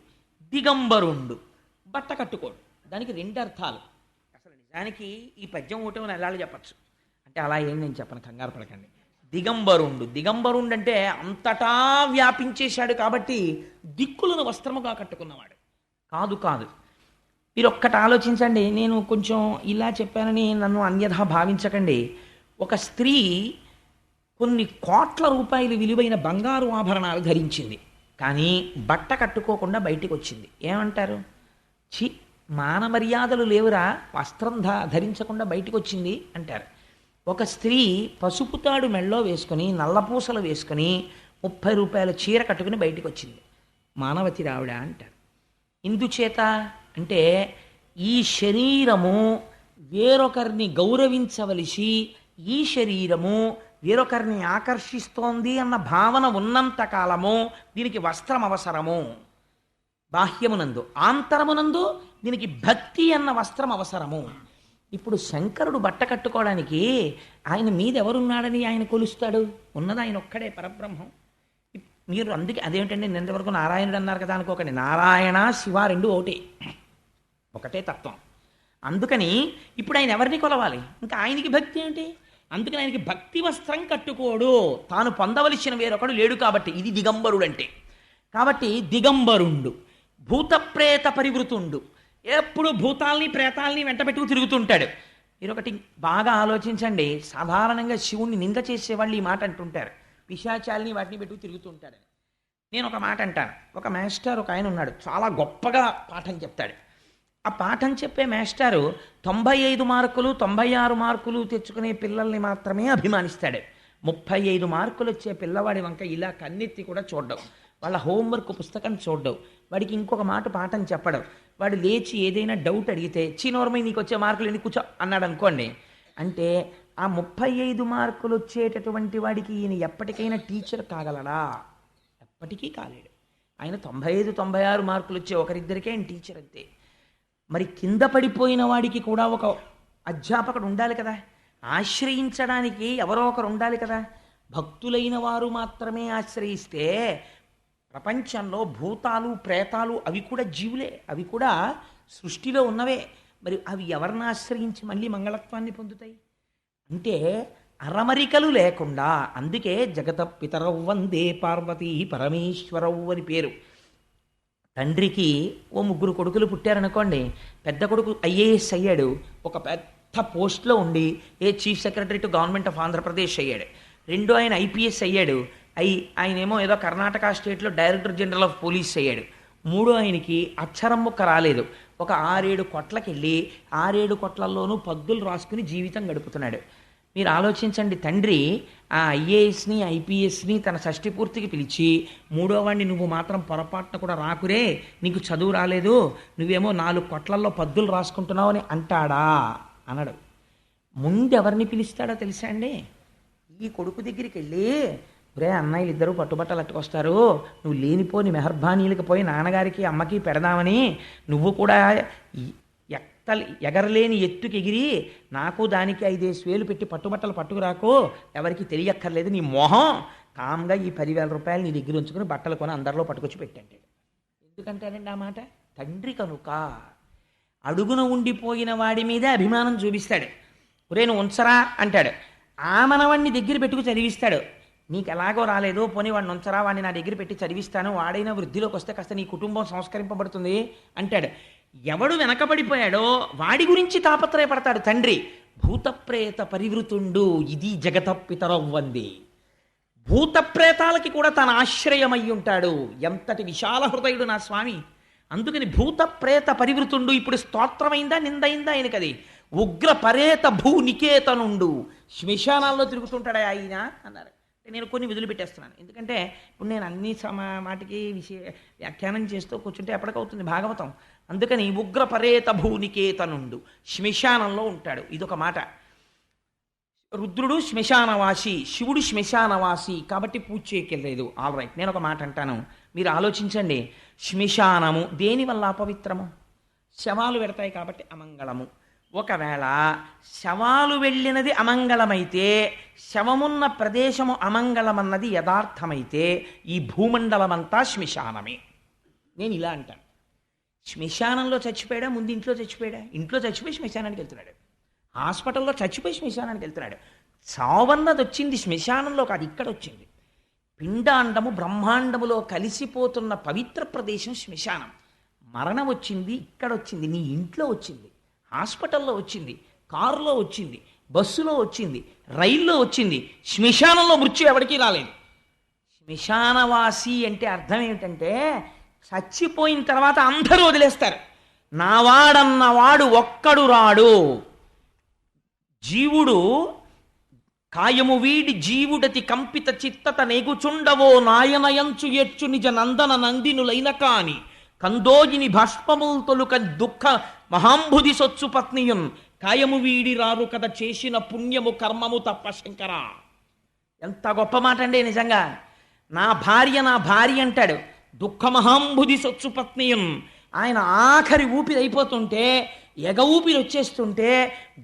దిగంబరుండు, బట్ట కట్టుకోడు. దానికి రెండు అర్థాలు. అసలు నిజానికి ఈ పద్యం ఒకటి నెలలు చెప్పచ్చు, అంటే అలా ఏం నేను చెప్పను, కంగారు పడకండి. దిగంబరుండు, దిగంబరుండు అంటే అంతటా వ్యాపించేశాడు కాబట్టి దిక్కులను వస్త్రముగా కట్టుకున్నవాడు కాదు. కాదు, మీరు ఒక్కటి ఆలోచించండి. నేను కొంచెం ఇలా చెప్పానని నన్ను అన్యథా భావించకండి. ఒక స్త్రీ కొన్ని కోట్ల రూపాయలు విలువైన బంగారు ఆభరణాలు ధరించింది, కానీ బట్ట కట్టుకోకుండా బయటికి వచ్చింది. ఏమంటారు? చి, మానమర్యాదలు లేవురా, వస్త్రం ధరించకుండా బయటికి వచ్చింది అంటారు. ఒక స్త్రీ పసుపు తాడు మెళ్ళో వేసుకొని నల్లపూసలు వేసుకొని 30 రూపాయల చీర కట్టుకుని బయటికి వచ్చింది, మానవతి రావిడ అంటారు. ఎందుచేత అంటే ఈ శరీరము వేరొకరిని గౌరవించవలసి, ఈ శరీరము వేరొకరిని ఆకర్షిస్తోంది అన్న భావన ఉన్నంత కాలము దీనికి వస్త్రం అవసరము. బాహ్యమునందు, ఆంతరమునందు దీనికి భక్తి అన్న వస్త్రం అవసరము. ఇప్పుడు శంకరుడు బట్ట కట్టుకోవడానికి ఆయన మీద ఎవరున్నాడని ఆయన కొలుస్తాడు? ఉన్నది ఆయన ఒక్కడే, పరబ్రహ్మం. మీరు అందుకే అదేమిటండి నిన్నవరకు నారాయణుడు అన్నారు కదా అనుకోకండి. నారాయణ శివ రెండు ఒకటే తత్వం. అందుకని ఇప్పుడు ఆయన ఎవరిని కొలవాలి? ఇంకా ఆయనకి భక్తి ఏంటి? అందుకని ఆయనకి భక్తి వస్త్రం కట్టుకోడు, తాను పొందవలసిన వేరొకడు లేడు కాబట్టి. ఇది దిగంబరుడు అంటే. కాబట్టి దిగంబరుండు, భూతప్రేత పరివృతుండు, ఎప్పుడు భూతాల్ని ప్రేతాల్ని వెంట పెట్టుకు తిరుగుతుంటాడు. మీరు ఒకటి బాగా ఆలోచించండి. సాధారణంగా శివుణ్ణి నింద చేసేవాళ్ళు ఈ మాట అంటుంటారు, పిశాచాల్ని వాటిని పెట్టుకు తిరుగుతుంటాడు. నేను ఒక మాట అంటాను. ఒక మాస్టర్ ఒక ఆయన ఉన్నాడు, చాలా గొప్పగా పాఠం చెప్తాడు. ఆ పాఠం చెప్పే మాస్టారు 95 మార్కులు 96 మార్కులు తెచ్చుకునే పిల్లల్ని మాత్రమే అభిమానిస్తాడు. 35 మార్కులు వచ్చే పిల్లవాడి వంక ఇలా కన్నెత్తి కూడా చూడడం, వాళ్ళ హోంవర్క్ పుస్తకం చూడడం, వాడికి ఇంకొక మాట పాఠం చెప్పడం. వాడు లేచి ఏదైనా డౌట్ అడిగితే చిన్నోరమై నీకు వచ్చే మార్కులు ఎన్ని కూర్చో అన్నాడు అనుకోండి, అంటే ఆ 35 మార్కులు వచ్చేటటువంటి వాడికి ఈయన ఎప్పటికైనా టీచర్ కాగలడా? ఎప్పటికీ కాలేడు. ఆయన 95 96 మార్కులు వచ్చే ఒకరిద్దరికే ఆయన టీచర్ అంతే. మరి కింద పడిపోయిన వాడికి కూడా ఒక అధ్యాపకుడు ఉండాలి కదా, ఆశ్రయించడానికి ఎవరో ఒకరు ఉండాలి కదా. భక్తులైన వారు మాత్రమే ఆశ్రయిస్తే ప్రపంచంలో భూతాలు ప్రేతాలు అవి కూడా జీవులే, అవి కూడా సృష్టిలో ఉన్నవే. మరి అవి ఎవరిని ఆశ్రయించి మళ్ళీ మంగళత్వాన్ని పొందుతాయి? అంటే అరమరికలు లేకుండా. అందుకే జగత పితరౌ వందే పార్వతీ పరమేశ్వరౌ అని పేరు. తండ్రికి ఓ 3 కొడుకులు పుట్టారనుకోండి. పెద్ద కొడుకు ఐఏఎస్ అయ్యాడు, ఒక పెద్ద పోస్ట్లో ఉండి chief secretary to government of Andhra Pradesh అయ్యాడు. రెండో ఆయన ఐపీఎస్ అయ్యాడు, ఆయనేమో ఏదో కర్ణాటక స్టేట్లో డైరెక్టర్ జనరల్ ఆఫ్ పోలీస్ అయ్యాడు. మూడో ఆయనకి అక్షరం ముక్క రాలేదు, ఒక 6-7 కొట్లకి వెళ్ళి 6-7 కొట్లల్లోనూ పద్దులు రాసుకుని జీవితం గడుపుతున్నాడు. మీరు ఆలోచించండి, తండ్రి ఆ ఐఏఎస్ని ఐపీఎస్ని తన షష్ఠి పూర్తికి పిలిచి, మూడో వాడిని నువ్వు మాత్రం పొరపాటున కూడా రాకురే, నీకు చదువు రాలేదు, నువ్వేమో 4 కొట్లల్లో పద్దులు రాసుకుంటున్నావు అని అంటాడా? అనడు. ముందెవరిని పిలుస్తాడో తెలుసా అండి? ఈ కొడుకు దగ్గరికి వెళ్ళి, రే అన్నయ్యలు ఇద్దరు పట్టుబట్టలు అట్టుకొస్తారు, నువ్వు లేనిపోని మెహర్బానీలకు పోయి నాన్నగారికి అమ్మకి పెడదామని నువ్వు కూడా ఎగరలేని ఎత్తుకి ఎగిరి నాకు దానికి 5 వేలు పెట్టి పట్టుబట్టలు పట్టుకురాకు, ఎవరికి తెలియక్కర్లేదు, నీ మొహం కామ్గా ఈ 10,000 రూపాయలు నీ దగ్గర ఉంచుకుని బట్టలు కొని అందరిలో పట్టుకొచ్చి పెట్టండి. ఎందుకంటారండి ఆ మాట? తండ్రి కనుక. అడుగున ఉండిపోయిన వాడి మీదే అభిమానం చూపిస్తాడు. ఒరే నువ్వు ఉంచరా అంటాడు, ఆ మనవాడిని దగ్గర పెట్టుకు చదివిస్తాడు. నీకు ఎలాగో రాలేదు, పోనీ వాడిని ఉంచరా, వాడిని నా దగ్గర పెట్టి చదివిస్తాను, వాడైనా వృద్ధిలోకి వస్తే కాస్త నీ కుటుంబం సంస్కరింపబడుతుంది అంటాడు. ఎవడు వెనకబడిపోయాడో వాడి గురించి తాపత్రయపడతాడు తండ్రి. భూతప్రేత పరివృతుండు, ఇది జగత పితరౌ వందే. భూతప్రేతాలకి కూడా తన ఆశ్రయమై ఉంటాడు. ఎంతటి విశాల హృదయుడు నా స్వామి. అందుకని భూతప్రేత పరివృతుండు. ఇప్పుడు స్తోత్రమైందా నిందైందా ఆయనకది? ఉగ్ర పరేత భూ నికేతనుండు, శ్మశానాల్లో తిరుగుతుంటాడా ఆయన అన్నారు. నేను కొన్ని వదిలిపెట్టేస్తున్నాను. ఎందుకంటే ఇప్పుడు నేను అన్ని మాటికి వ్యాఖ్యానం చేస్తూ కూర్చుంటే ఎప్పటికవుతుంది భాగవతం. అందుకని ఉగ్ర పరేత భూనికేతనుండు, శ్మశానంలో ఉంటాడు. ఇదొక మాట. రుద్రుడు శ్మశానవాసి, శివుడు శ్మశానవాసి, కాబట్టి పూజ చేయకెళ్ళలేదు. ఆల్ రైట్, నేను ఒక మాట అంటాను, మీరు ఆలోచించండి. శ్మశానము దేనివల్ల అపవిత్రము? శవాలు పెడతాయి కాబట్టి అమంగళము. ఒకవేళ శవాలు వెళ్ళినది అమంగళమైతే, శవమున్న ప్రదేశము అమంగళమన్నది యథార్థమైతే, ఈ భూమండలమంతా శ్మశానమే. నేను ఇలా అంటాను. శ్మశానంలో చచ్చిపోయాడా, ముందు ఇంట్లో చచ్చిపోయాడా? ఇంట్లో చచ్చిపోయి శ్మశానానికి వెళ్తున్నాడు. హాస్పిటల్లో చచ్చిపోయి శ్మశానానికి వెళ్తున్నాడు. చావన్నది వచ్చింది శ్మశానంలో కాదు, ఇక్కడ వచ్చింది. పిండాండము బ్రహ్మాండములో కలిసిపోతున్న పవిత్ర ప్రదేశం శ్మశానం. మరణం వచ్చింది ఇక్కడ వచ్చింది, నీ ఇంట్లో వచ్చింది, హాస్పిటల్లో వచ్చింది, కారులో వచ్చింది, బస్సులో వచ్చింది, రైల్లో వచ్చింది. శ్మశానంలో మృత్యు ఎవరికీ రాలేదు. శ్మశానవాసి అంటే అర్థం ఏమిటంటే, చచ్చిపోయిన తర్వాత అందరూ వదిలేస్తారు. నావాడన్నవాడు ఒక్కడు రాడు. జీవుడు కాయము వీడి జీవుడతి కంపిత చిత్తత నెగుచుండవో నాయనయంచు ఎచ్చు నిజ నందన నందినులైన కాని కందోజిని భాష్పముల్ తొలుక దుఃఖ మహాంబుది సొచ్చు పత్నియున్ కాయము వీడి రారు కథ చేసిన పుణ్యము కర్మము తప్ప శంకర. ఎంత గొప్ప మాట అండి నిజంగా. నా భార్య అంటాడు. దుఃఖ మహాంబుది సొచ్చు పత్నియున్, ఆయన ఆఖరి ఊపిరి అయిపోతుంటే, ఎగ ఊపిరి వచ్చేస్తుంటే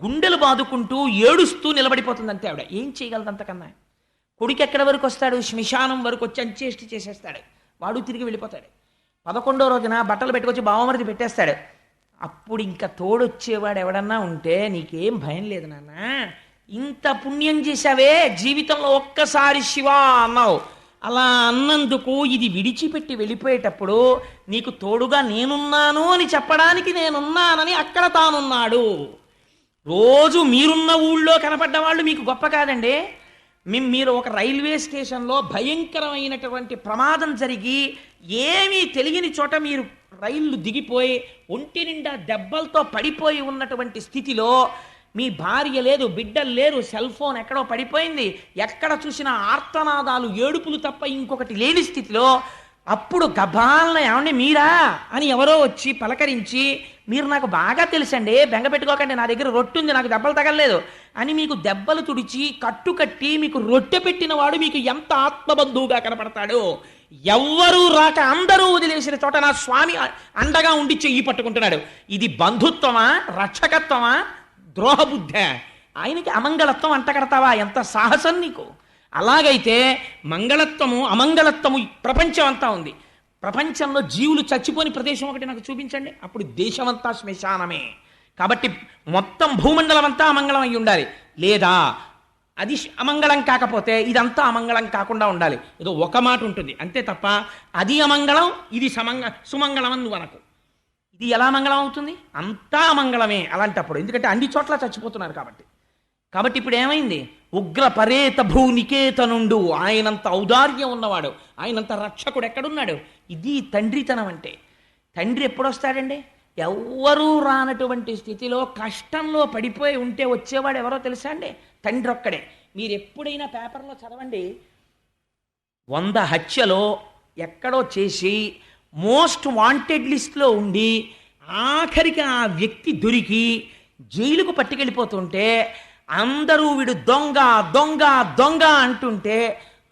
గుండెలు బాదుకుంటూ ఏడుస్తూ నిలబడిపోతుంది అంతే ఆవిడ. ఏం చేయగలదు అంతకన్నా? కొడుకు ఎక్కడి వరకు వస్తాడు? శ్మశానం వరకు వచ్చి అంచేష్టి చేసేస్తాడు. వాడు తిరిగి వెళ్ళిపోతాడు. 11వ రోజున బట్టలు పెట్టుకొచ్చి బావమరిది పెట్టేస్తాడు. అప్పుడు ఇంకా తోడొచ్చేవాడు ఎవడన్నా ఉంటే, నీకేం భయం లేదు నాన్న, ఇంత పుణ్యం చేశావే, జీవితంలో ఒక్కసారి శివా అన్నావు, అలా అన్నందుకు ఇది విడిచిపెట్టి వెళ్ళిపోయేటప్పుడు నీకు తోడుగా నేనున్నాను అని చెప్పడానికి నేనున్నానని అక్కడ తానున్నాడు. రోజు మీరున్న ఊళ్ళో కనపడ్డ వాళ్ళు మీకు గొప్ప కాదండి. మీరు ఒక రైల్వే స్టేషన్లో భయంకరమైనటువంటి ప్రమాదం జరిగి ఏమీ తెలియని చోట మీరు రైళ్లు దిగిపోయి ఒంటి నిండా దెబ్బలతో పడిపోయి ఉన్నటువంటి స్థితిలో, మీ భార్య లేదు, బిడ్డలు లేరు, సెల్ ఫోన్ ఎక్కడో పడిపోయింది, ఎక్కడ చూసినా ఆర్తనాదాలు, ఏడుపులు తప్ప ఇంకొకటి లేని స్థితిలో, అప్పుడు గబాలన ఏమండి మీరా అని ఎవరో వచ్చి పలకరించి, మీరు నాకు బాగా తెలుసండి, బెంగ పెట్టుకోకండి, నా దగ్గర రొట్టె ఉంది, నాకు దెబ్బలు తగలలేదు అని మీకు దెబ్బలు తుడిచి కట్టుకట్టి మీకు రొట్టె పెట్టిన వాడు మీకు ఎంత ఆత్మబంధువుగా కనపడతాడు. ఎవ్వరూ రాక అందరూ వదిలేసిన చోట నా స్వామి అండగా ఉండి చెయ్యి పట్టుకుంటున్నాడు. ఇది బంధుత్వమా, రక్షకత్వమా, ద్రోహబుద్ధ? ఆయనకి అమంగళత్వం అంటగడతావా? ఎంత సాహసం నీకు! అలాగైతే మంగళత్వము అమంగళత్వము ప్రపంచం అంతా ఉంది. ప్రపంచంలో జీవులు చచ్చిపోని ప్రదేశం ఒకటి నాకు చూపించండి, అప్పుడు దేశమంతా శ్మశానమే. కాబట్టి మొత్తం భూమండలం అంతా అమంగళం అయి ఉండాలి. లేదా అది అమంగళం కాకపోతే ఇదంతా అమంగళం కాకుండా ఉండాలి. ఏదో ఒక మాట ఉంటుంది అంతే తప్ప అది అమంగళం ఇది సుమంగళం అని నువ్వు అనకు. ఇది ఎలా మంగళం అవుతుంది? అంతా అమంగళమే అలాంటప్పుడు. ఎందుకంటే అన్ని చోట్ల చచ్చిపోతున్నారు కాబట్టి. కాబట్టి ఇప్పుడు ఏమైంది? ఉగ్ర పరేత భూనికేతనుండు, ఆయనంత ఔదార్యం ఉన్నవాడు, ఆయనంత రక్షకుడు ఎక్కడున్నాడు? ఇది తండ్రితనం అంటే. తండ్రి ఎప్పుడొస్తాడండి? ఎవ్వరూ రానటువంటి స్థితిలో కష్టంలో పడిపోయి ఉంటే వచ్చేవాడు ఎవరో తెలుసా అండి? తండ్రి ఒక్కడే. మీరు ఎప్పుడైనా పేపర్లో చదవండి, 100 హత్యలో ఎక్కడో చేసి మోస్ట్ వాంటెడ్ లిస్ట్లో ఉండి ఆఖరికి ఆ వ్యక్తి దొరికి జైలుకు పట్టుకెళ్ళిపోతుంటే అందరూ వీడు దొంగ దొంగ దొంగ అంటుంటే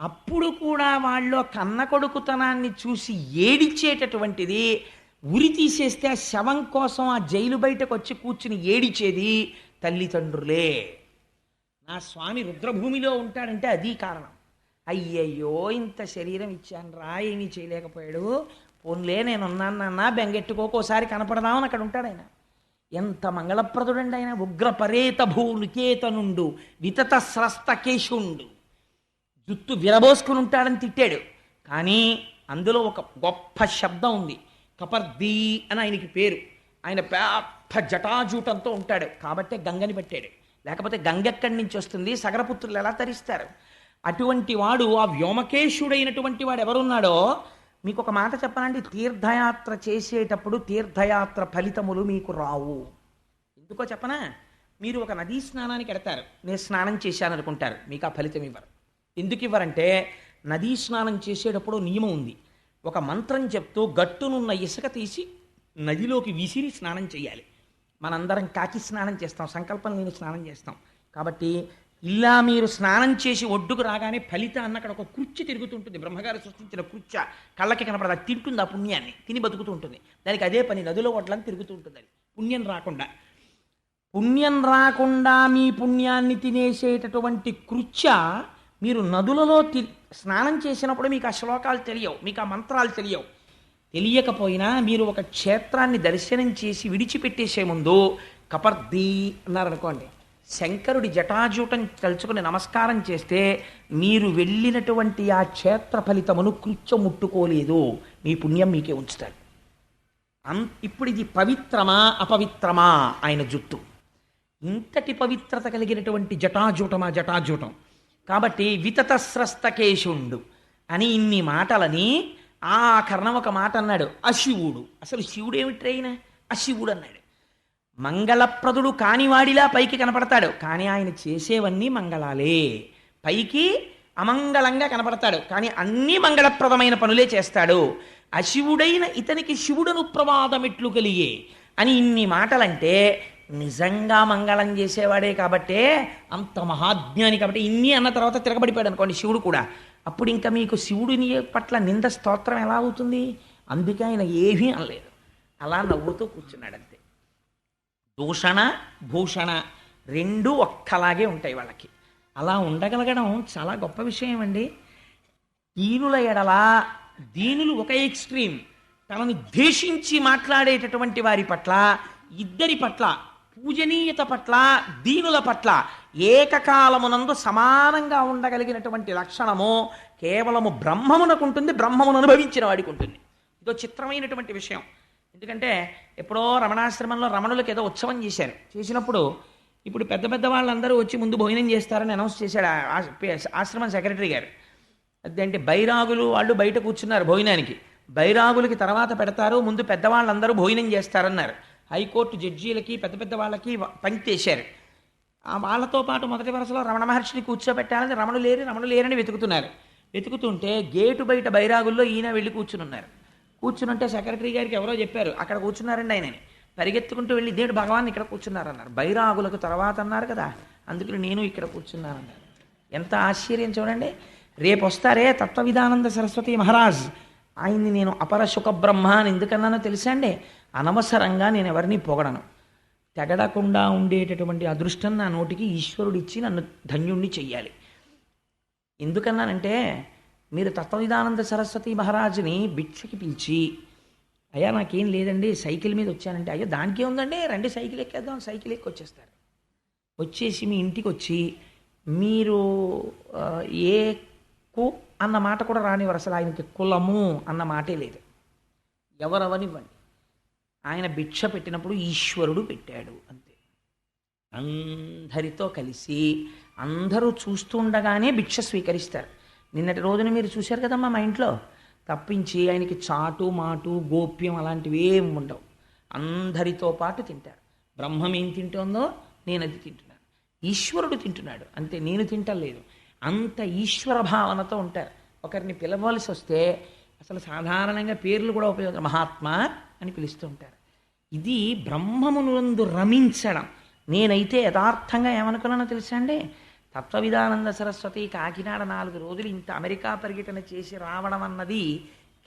అప్పుడు కూడా వాళ్ళు కన్న కొడుకుతనాన్ని చూసి ఏడిచేటటువంటిది, ఉరి తీసేస్తే ఆ శవం కోసం ఆ జైలు బయటకు వచ్చి కూర్చుని ఏడిచేది తల్లిదండ్రులే. నా స్వామి రుద్రభూమిలో ఉంటాడంటే అది కారణం. అయ్యయ్యో ఇంత శరీరం ఇచ్చాను రా, ఏమీ చేయలేకపోయాడు, పోన్లే నేనున్నాను నాన్న, బెంగెట్టుకోకోసారి కనపడదామని అక్కడ ఉంటాడు ఆయన. ఎంత మంగళప్రదుడండి ఆయన. ఉగ్ర పరేత భూనికేతనుండు వితత స్రస్త కేశుండు. జుత్తు విరబోసుకుని ఉంటాడని తిట్టాడు, కానీ అందులో ఒక గొప్ప శబ్దం ఉంది. కపర్దీ అని ఆయనకి పేరు. ఆయన పెద్ద జటాజూటంతో ఉంటాడు కాబట్టే గంగని పెట్టాడు. లేకపోతే గంగ ఎక్కడి నుంచి వస్తుంది? సగరపుత్రులు ఎలా తరిస్తారు? అటువంటి వాడు, ఆ వ్యోమకేశుడైనటువంటి వాడు ఎవరున్నాడో మీకు ఒక మాట చెప్పనండి. తీర్థయాత్ర చేసేటప్పుడు తీర్థయాత్ర ఫలితములు మీకు రావు. ఎందుకో చెప్పనా? మీరు ఒక నదీ స్నానానికి ఎడతారు, నేను స్నానం చేశాను అనుకుంటారు, మీకు ఆ ఫలితం ఇవ్వరు. ఎందుకు ఇవ్వరంటే నదీ స్నానం చేసేటప్పుడు నియమం ఉంది. ఒక మంత్రం చెప్తూ గట్టునున్న ఇసుక తీసి నదిలోకి విసిరి స్నానం చేయాలి. మనందరం కాకి స్నానం చేస్తాం, సంకల్పం లేని స్నానం చేస్తాం. కాబట్టి ఇలా మీరు స్నానం చేసి ఒడ్డుకు రాగానే ఫలిత అన్న అక్కడ ఒక కృత్య తిరుగుతుంటుంది. బ్రహ్మగారు సృష్టించిన కృత్య కళ్ళకి కనపడదు, అది తింటుంది, ఆ పుణ్యాన్ని తిని బతుకుతూ ఉంటుంది. దానికి అదే పని, నదిలో ఒడ్లని తిరుగుతూ ఉంటుంది. అది పుణ్యం రాకుండా మీ పుణ్యాన్ని తినేసేటటువంటి కృత్య మీరు నదులలో స్నానం చేసినప్పుడు మీకు ఆ శ్లోకాలు తెలియవు, మీకు ఆ మంత్రాలు తెలియవు. తెలియకపోయినా మీరు ఒక క్షేత్రాన్ని దర్శనం చేసి విడిచిపెట్టేసే ముందు కపర్ది అన్నారనుకోండి, శంకరుడి జటాజూటం తలుచుకుని నమస్కారం చేస్తే మీరు వెళ్ళినటువంటి ఆ క్షేత్ర ఫలితమును కృత్యం ముట్టుకోలేదు, మీ పుణ్యం మీకే ఉంచుతాడు. ఇప్పుడు ఇది పవిత్రమా అపవిత్రమా ఆయన జుట్టు, ఇంతటి పవిత్రత కలిగినటువంటి జటాజూటం కాబట్టి వితతస్రస్తకేశుండు అని ఇన్ని మాటలని ఆ కర్ణం ఒక మాట అన్నాడు, అశివుడు. అసలు శివుడు ఏమిట్రైన అశివుడు అన్నాడు. మంగళప్రదుడు కానివాడిలా పైకి కనపడతాడు, కానీ ఆయన చేసేవన్నీ మంగళాలే. పైకి అమంగళంగా కనపడతాడు, కానీ అన్నీ మంగళప్రదమైన పనులే చేస్తాడు. అశివుడైన ఇతనికి శివుడను ప్రమాదమెట్లు కలిగే అని ఇన్ని మాటలంటే నిజంగా మంగళం చేసేవాడే కాబట్టే, అంత మహాజ్ఞాని కాబట్టి ఇన్ని అన్న తర్వాత తిరగబడిపోయాడు అనుకోండి శివుడు కూడా. అప్పుడు ఇంకా మీకు శివుడిని పట్ల నింద స్తోత్రం ఎలా అవుతుంది? అందుకే ఆయన ఏమీ అనలేదు, అలా నవ్వుతూ కూర్చున్నాడు అంతే. దూషణ భూషణ రెండూ ఒక్కలాగే ఉంటాయి వాళ్ళకి. అలా ఉండగలగడం చాలా గొప్ప విషయం అండి. దీనుల ఎడల దీనులు ఒక ఎక్స్ట్రీమ్, తనని ద్వేషించి మాట్లాడేటటువంటి వారి పట్ల, ఇద్దరి పట్ల, పూజనీయత పట్ల, దీనుల పట్ల ఏకకాలమునందు సమానంగా ఉండగలిగినటువంటి లక్షణము కేవలము బ్రహ్మమునకు ఉంటుంది, బ్రహ్మమును అనుభవించిన వాడికి ఉంటుంది. ఇదో చిత్రమైనటువంటి విషయం. ఎందుకంటే ఎప్పుడో రమణాశ్రమంలో రమణులకు ఏదో ఉత్సవం చేసినప్పుడు ఇప్పుడు పెద్ద పెద్ద వాళ్ళందరూ వచ్చి ముందు భోజనం చేస్తారని అనౌన్స్ చేశాడు ఆశ్రమం సెక్రటరీ గారు. అదేంటి బైరాగులు వాళ్ళు బయట కూర్చున్నారు భోజనానికి, బైరాగులకి తర్వాత పెడతారు, ముందు పెద్దవాళ్ళందరూ భోజనం చేస్తారన్నారు. హైకోర్టు జడ్జీలకి పెద్ద పెద్ద వాళ్ళకి పంక్తి వేశారు. వాళ్ళతో పాటు మొదటి వరుసలో రమణ మహర్షిని కూర్చోబెట్టాలని రమణు లేరని వెతుకుతుంటే గేటు బయట బైరాగుల్లో ఈయన వెళ్ళి కూర్చునుంటే సెక్రటరీ గారికి ఎవరో చెప్పారు అక్కడ కూర్చున్నారండి ఆయనని. పరిగెత్తుకుంటూ వెళ్ళి దేవుడు భగవాన్ ఇక్కడ కూర్చున్నారన్నారు. బైరాగులకు తర్వాత అన్నారు కదా, అందుకని నేను ఇక్కడ కూర్చున్నానన్నారు. ఎంత ఆశ్చర్యం చూడండి. రేపు వస్తారే తత్వవిధానంద సరస్వతి మహారాజ్, ఆయన్ని నేను అపర సుఖ బ్రహ్మ అని ఎందుకన్నానో తెలుసా అండి? అనవసరంగా నేను ఎవరిని పొగడను. తెగడకుండా ఉండేటటువంటి అదృష్టం నా నోటికి ఈశ్వరుడిచ్చి నన్ను ధన్యుణ్ణి చెయ్యాలి. ఎందుకన్నానంటే, మీరు తత్వవిధానంద సరస్వతి మహారాజుని భిక్షకి పిలిచి, అయ్యా నాకేం లేదండి సైకిల్ మీద వచ్చానంటే, అయ్యో దానికే ఉందండి రండి సైకిల్ ఎక్కేద్దాం, సైకిల్ ఎక్కి వచ్చేస్తారు. వచ్చేసి మీ ఇంటికి వచ్చి మీరు ఏ కు అన్న మాట కూడా రానివ్వరు. అసలు ఆయనకి కులము అన్న మాటే లేదు. ఎవరవనివ్వండి, ఆయన భిక్ష పెట్టినప్పుడు ఈశ్వరుడు పెట్టాడు అంతే. అందరితో కలిసి అందరూ చూస్తుండగానే భిక్ష స్వీకరిస్తారు. నిన్నటి రోజున మీరు చూశారు కదమ్మా మా ఇంట్లో. తప్పించి ఆయనకి చాటు మాటు గోప్యం అలాంటివి ఏం ఉండవు. అందరితో పాటు తింటారు. బ్రహ్మం ఏం తింటుందో నేను అది తింటున్నాను, ఈశ్వరుడు తింటున్నాడు అంతే, నేను తింటలేదు. అంత ఈశ్వర భావనతో ఉంటారు. ఒకరిని పిలవలసి వస్తే అసలు సాధారణంగా పేర్లు కూడా ఉపయోగం, మహాత్మా అని పిలుస్తూ ఉంటారు. ఇది బ్రహ్మమునందు రమించడం. నేనైతే యథార్థంగా ఏమనుకున్నానో తెలుసా అండి? తత్వవిధానంద సరస్వతి కాకినాడ 4 రోజులు ఇంత అమెరికా పర్యటన చేసి రావడం అన్నది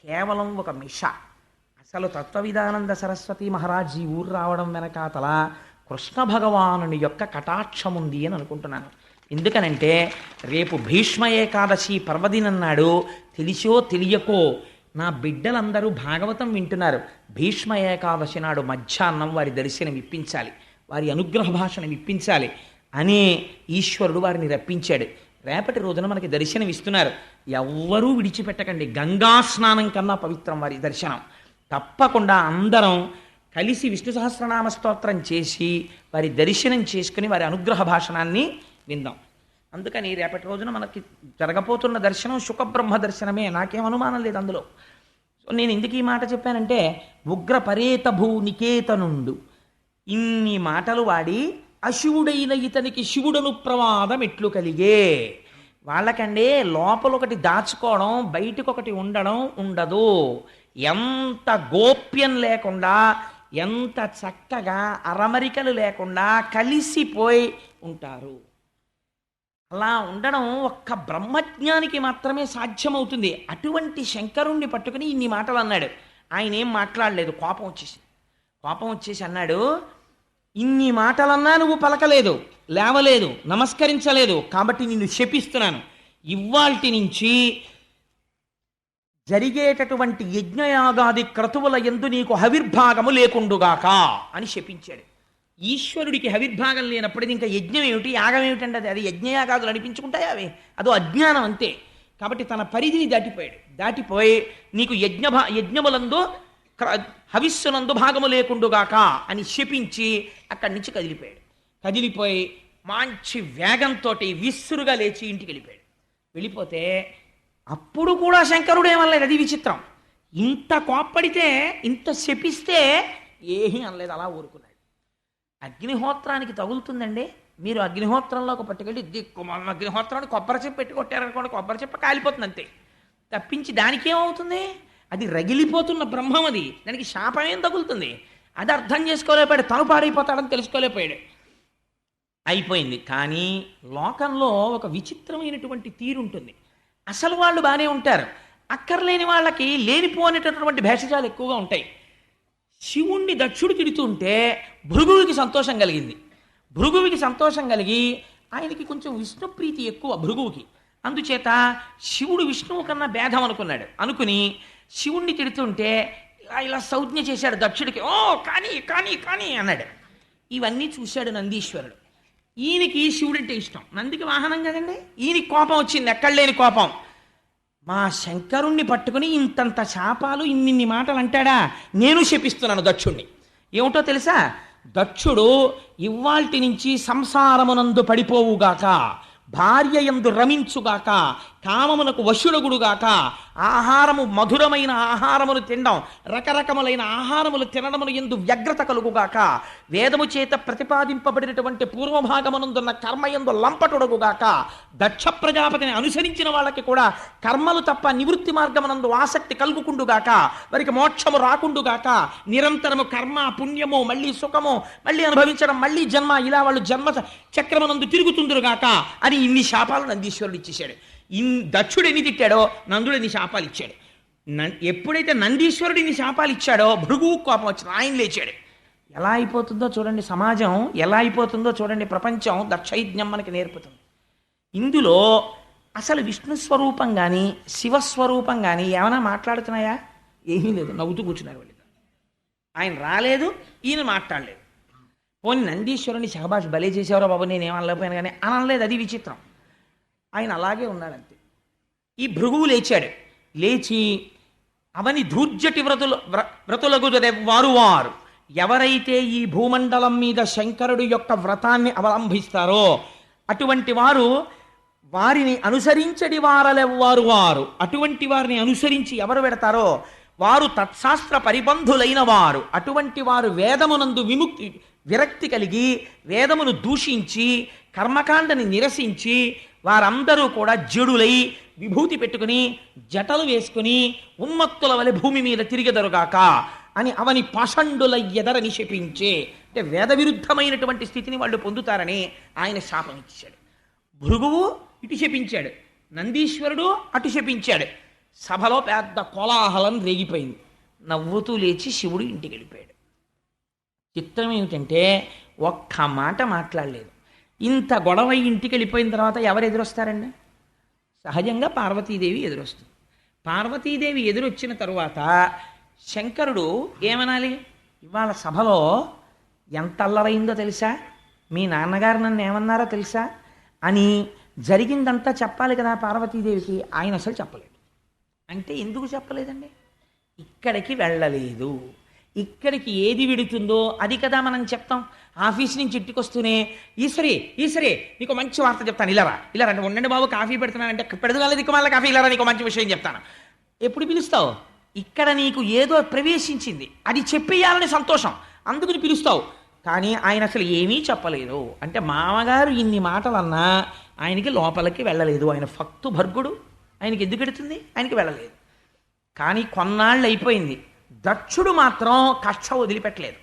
కేవలం ఒక మిష. అసలు తత్వవిధానంద సరస్వతి మహారాజ్ ఈ ఊరు రావడం వెనకాతల కృష్ణ భగవానుని యొక్క కటాక్షం ఉంది అని అనుకుంటున్నాను. ఎందుకనంటే రేపు భీష్మ ఏకాదశి పర్వదినం నాడు తెలిసో తెలియకో నా బిడ్డలందరూ భాగవతం వింటున్నారు. భీష్మ ఏకాదశి నాడు మధ్యాహ్నం వారి దర్శనం ఇప్పించాలి, వారి అనుగ్రహ భాషను ఇప్పించాలి అనే ఈశ్వరుడు వారిని రప్పించాడు. రేపటి రోజున మనకి దర్శనం ఇస్తున్నారు. ఎవ్వరూ విడిచిపెట్టకండి. గంగా స్నానం కన్నా పవిత్రం వారి దర్శనం. తప్పకుండా అందరం కలిసి విష్ణు సహస్రనామ స్తోత్రం చేసి వారి దర్శనం చేసుకుని వారి అనుగ్రహ భాషణాన్ని విందాం. అందుకని రేపటి రోజున మనకి జరగబోతున్న దర్శనం శుకబ్రహ్మ దర్శనమే, నాకేం అనుమానం లేదు అందులో. సో నేను ఎందుకు ఈ మాట చెప్పానంటే, ఉగ్ర పరేత భూ నికేతనుండు ఇన్ని మాటలు వాడి అశివుడైన ఇతనికి శివుడను ప్రమాదం ఎట్లు కలిగే. వాళ్ళకండి లోపల ఒకటి దాచుకోవడం బయటకు ఒకటి ఉండడం ఉండదు. ఎంత గోప్యం లేకుండా, ఎంత చక్కగా అరమరికలు లేకుండా కలిసిపోయి ఉంటారు. అలా ఉండడం ఒక్క బ్రహ్మజ్ఞానికి మాత్రమే సాధ్యమవుతుంది. అటువంటి శంకరుణ్ణి పట్టుకుని ఇన్ని మాటలు అన్నాడు. ఆయన ఏం మాట్లాడలేదు, కోపం వచ్చేసి అన్నాడు, ఇన్ని మాటలన్నా నువ్వు పలకలేదు, లేవలేదు, నమస్కరించలేదు, కాబట్టి నిన్ను శపిస్తున్నాను. ఇవ్వాల్టి నుంచి జరిగేటటువంటి యజ్ఞయాగాది క్రతువుల యందు నీకు హవిర్భాగము లేకుండుగాక అని శపించాడు. ఈశ్వరుడికి హవిర్భాగం లేనప్పుడు ఇంకా యజ్ఞం ఏమిటి, యాగం ఏమిటంటే అది యజ్ఞయాగాదులు అనిపించుకుంటాయి, అవి అదో అజ్ఞానం అంతే. కాబట్టి తన పరిధిని దాటిపోయి నీకు యజ్ఞములందు హవిస్సునందు భాగము లేకుండుగాక అని శపించి అక్కడి నుంచి కదిలిపోయి మంచి వేగంతో విస్సురుగా లేచి ఇంటికి వెళ్ళిపోతే అప్పుడు కూడా శంకరుడు ఏమనలేదు. అది విచిత్రం. ఇంత కోప్పడితే, ఇంత శపిస్తే ఏమీ అనలేదు, అలా ఊరుకున్నాడు. అగ్నిహోత్రానికి తగులుతుందండి. మీరు అగ్నిహోత్రంలోకి పట్టుకెళ్ళి దిక్కుమాలిన అగ్నిహోత్రాన్ని కొబ్బరి చెప్పు పెట్టి కొట్టారనుకోండి, కొబ్బరి చెప్ప కాలిపోతుంది అంతే. తప్పించి దానికి ఏమవుతుంది? అది రగిలిపోతున్న బ్రహ్మం, అది దానికి శాపం ఏం తగులుతుంది? అది అర్థం చేసుకోలేకపోయాడు, తను పాడైపోతాడని తెలుసుకోలేకపోయాడు. అయిపోయింది. కానీ లోకంలో ఒక విచిత్రమైనటువంటి తీరుంటుంది. అసలు వాళ్ళు బాగానే ఉంటారు, అక్కర్లేని వాళ్ళకి లేనిపోనేటటువంటి భేషజాలు ఎక్కువగా ఉంటాయి. శివుణ్ణి దక్షుడు తిడుతుంటే భృగువుకి సంతోషం కలిగింది. భృగువుకి సంతోషం కలిగి ఆయనకి కొంచెం విష్ణుప్రీతి ఎక్కువ భృగువుకి. అందుచేత శివుడు విష్ణువు కన్నా భేదం అనుకుని శివుణ్ణి తిడుతుంటే ఇలా సంజ్ఞ చేశాడు దక్షుడికి. ఓ కానీ కానీ కానీ అన్నాడు. ఇవన్నీ చూశాడు నందీశ్వరుడు. ఈయనకి శివుడంటే ఇష్టం, నందికి వాహనం కదండి. ఈయనకి కోపం వచ్చింది, ఎక్కడ లేని కోపం. మా శంకరుణ్ణి పట్టుకుని ఇంతంత శాపాలు, ఇన్నిన్ని మాటలు అంటాడా, నేను శపిస్తున్నాను దక్షుణ్ణి. ఏమిటో తెలుసా? దక్షుడు ఇవ్వాల్టి నుంచి సంసారమునందు పడిపోవుగాక, భార్య యందు రమించుగాక, కామమునకు వశుడగుడుగాక, ఆహారము మధురమైన ఆహారములు తినడం, రకరకములైన ఆహారములు తినడమును యందు వ్యగ్రత కలుగుగాక, వేదము చేత ప్రతిపాదింపబడినటువంటి పూర్వభాగమునందున్న కర్మయందు లంపటుడగుగాక, దక్ష ప్రజాపతిని అనుసరించిన వాళ్ళకి కూడా కర్మలు తప్ప నివృత్తి మార్గమునందు ఆసక్తి కలుగుకుండుగాక, వారికి మోక్షము రాకుండుగాక, నిరంతరము కర్మ పుణ్యము, మళ్ళీ సుఖము, మళ్ళీ అనుభవించడం, మళ్ళీ జన్మ, ఇలా వాళ్ళు జన్మ చక్రమునందు తిరుగుతుందురుగాక అని ఇన్ని శాపాలు నందీశ్వరుడు ఇచ్చేశాడు. దక్షుడు ఎన్ని తిట్టాడో నందుడు ఎన్ని శాపాలు ఇచ్చాడు. ఎప్పుడైతే నందీశ్వరుడు ఇన్ని శాపాలు ఇచ్చాడో భృగువు కోపం వచ్చింది, ఆయన లేచాడు. ఎలా అయిపోతుందో చూడండి సమాజం, ఎలా అయిపోతుందో చూడండి ప్రపంచం. దక్షయజ్ఞం మనకి నేర్పుతుంది. ఇందులో అసలు విష్ణు స్వరూపం కానీ శివస్వరూపం కానీ ఏమైనా మాట్లాడుతున్నాయా? ఏమీ లేదు, నవ్వుతూ కూర్చున్నారు వాళ్ళు. ఆయన రాలేదు, ఈయన మాట్లాడలేదు. పోనీ నందీశ్వరుని శహబాష్ భలే చేసేవారో బాబు, నేను ఏమనలేకపోయాను కానీ అనలేదు. అది విచిత్రం. ఆయన అలాగే ఉన్నాడంతే. ఈ భృగువు లేచి అవని ధూర్జటి వ్రతులకు వారు ఎవరైతే ఈ భూమండలం మీద శంకరుడు యొక్క వ్రతాన్ని అవలంబిస్తారో అటువంటి వారిని అనుసరించడి వారు అటువంటి వారిని అనుసరించి ఎవరు పెడతారో వారు తత్శాస్త్ర పరిబంధులైన వారు. అటువంటి వారు వేదమునందు విరక్తి కలిగి వేదమును దూషించి కర్మకాండని నిరసించి వారందరూ కూడా జడులై విభూతి పెట్టుకుని జటలు వేసుకుని ఉన్మత్తుల వలె భూమి మీద తిరిగెదరుగాక అని అవని పాషండుల ఎదరని శపించే, అంటే వేద విరుద్ధమైనటువంటి స్థితిని వాళ్ళు పొందుతారని ఆయన శాపం ఇచ్చాడు. భృగువు ఇటు శపించాడు, నందీశ్వరుడు అటు శపించాడు. సభలో పెద్ద కోలాహలం రేగిపోయింది. నవ్వుతూ లేచి శివుడు ఇంటికి వెళ్ళిపోయాడు. చిత్రం ఏమిటంటే ఒక్క మాట మాట్లాడలేదు. ఇంత గొడవ ఇంటికి వెళ్ళిపోయిన తర్వాత ఎవరు ఎదురొస్తారండి? సహజంగా పార్వతీదేవి ఎదురొస్తుంది. పార్వతీదేవి ఎదురొచ్చిన తరువాత శంకరుడు ఏమనాలి? ఇవాళ సభలో ఎంత అల్లరైందో తెలుసా, మీ నాన్నగారు నన్ను ఏమన్నారో తెలుసా అని జరిగిందంతా చెప్పాలి కదా పార్వతీదేవికి. ఆయన అసలు చెప్పలేడు. అంటే ఎందుకు చెప్పలేదండి? ఇక్కడికి వెళ్ళలేదు. ఇక్కడికి ఏది విడుతుందో అది కదా మనం చెప్తాం. ఆఫీస్ నుంచి ఇంటికి వస్తూనే ఈశ్వరి నీకు మంచి వార్త చెప్తాను, ఇలారా అంటే ఉండండి బాబు కాఫీ పెడుతున్నానంటే పెడదు దిక్కు మళ్ళీ కాఫీ ఇలారా నీకు మంచి విషయం చెప్తాను. ఎప్పుడు పిలుస్తావు? ఇక్కడ నీకు ఏదో ప్రవేశించింది, అది చెప్పేయాలని సంతోషం, అందుకని పిలుస్తావు. కానీ ఆయన అసలు ఏమీ చెప్పలేదు. అంటే మామగారు ఇన్ని మాటలన్నా ఆయనకి లోపలికి వెళ్ళలేదు. ఆయన ఫక్తు భర్గుడు, ఆయనకి ఎందుకు ఎడుతుంది? ఆయనకి వెళ్ళలేదు. కానీ కొన్నాళ్ళు అయిపోయింది. దక్షుడు మాత్రం కక్ష వదిలిపెట్టలేదు.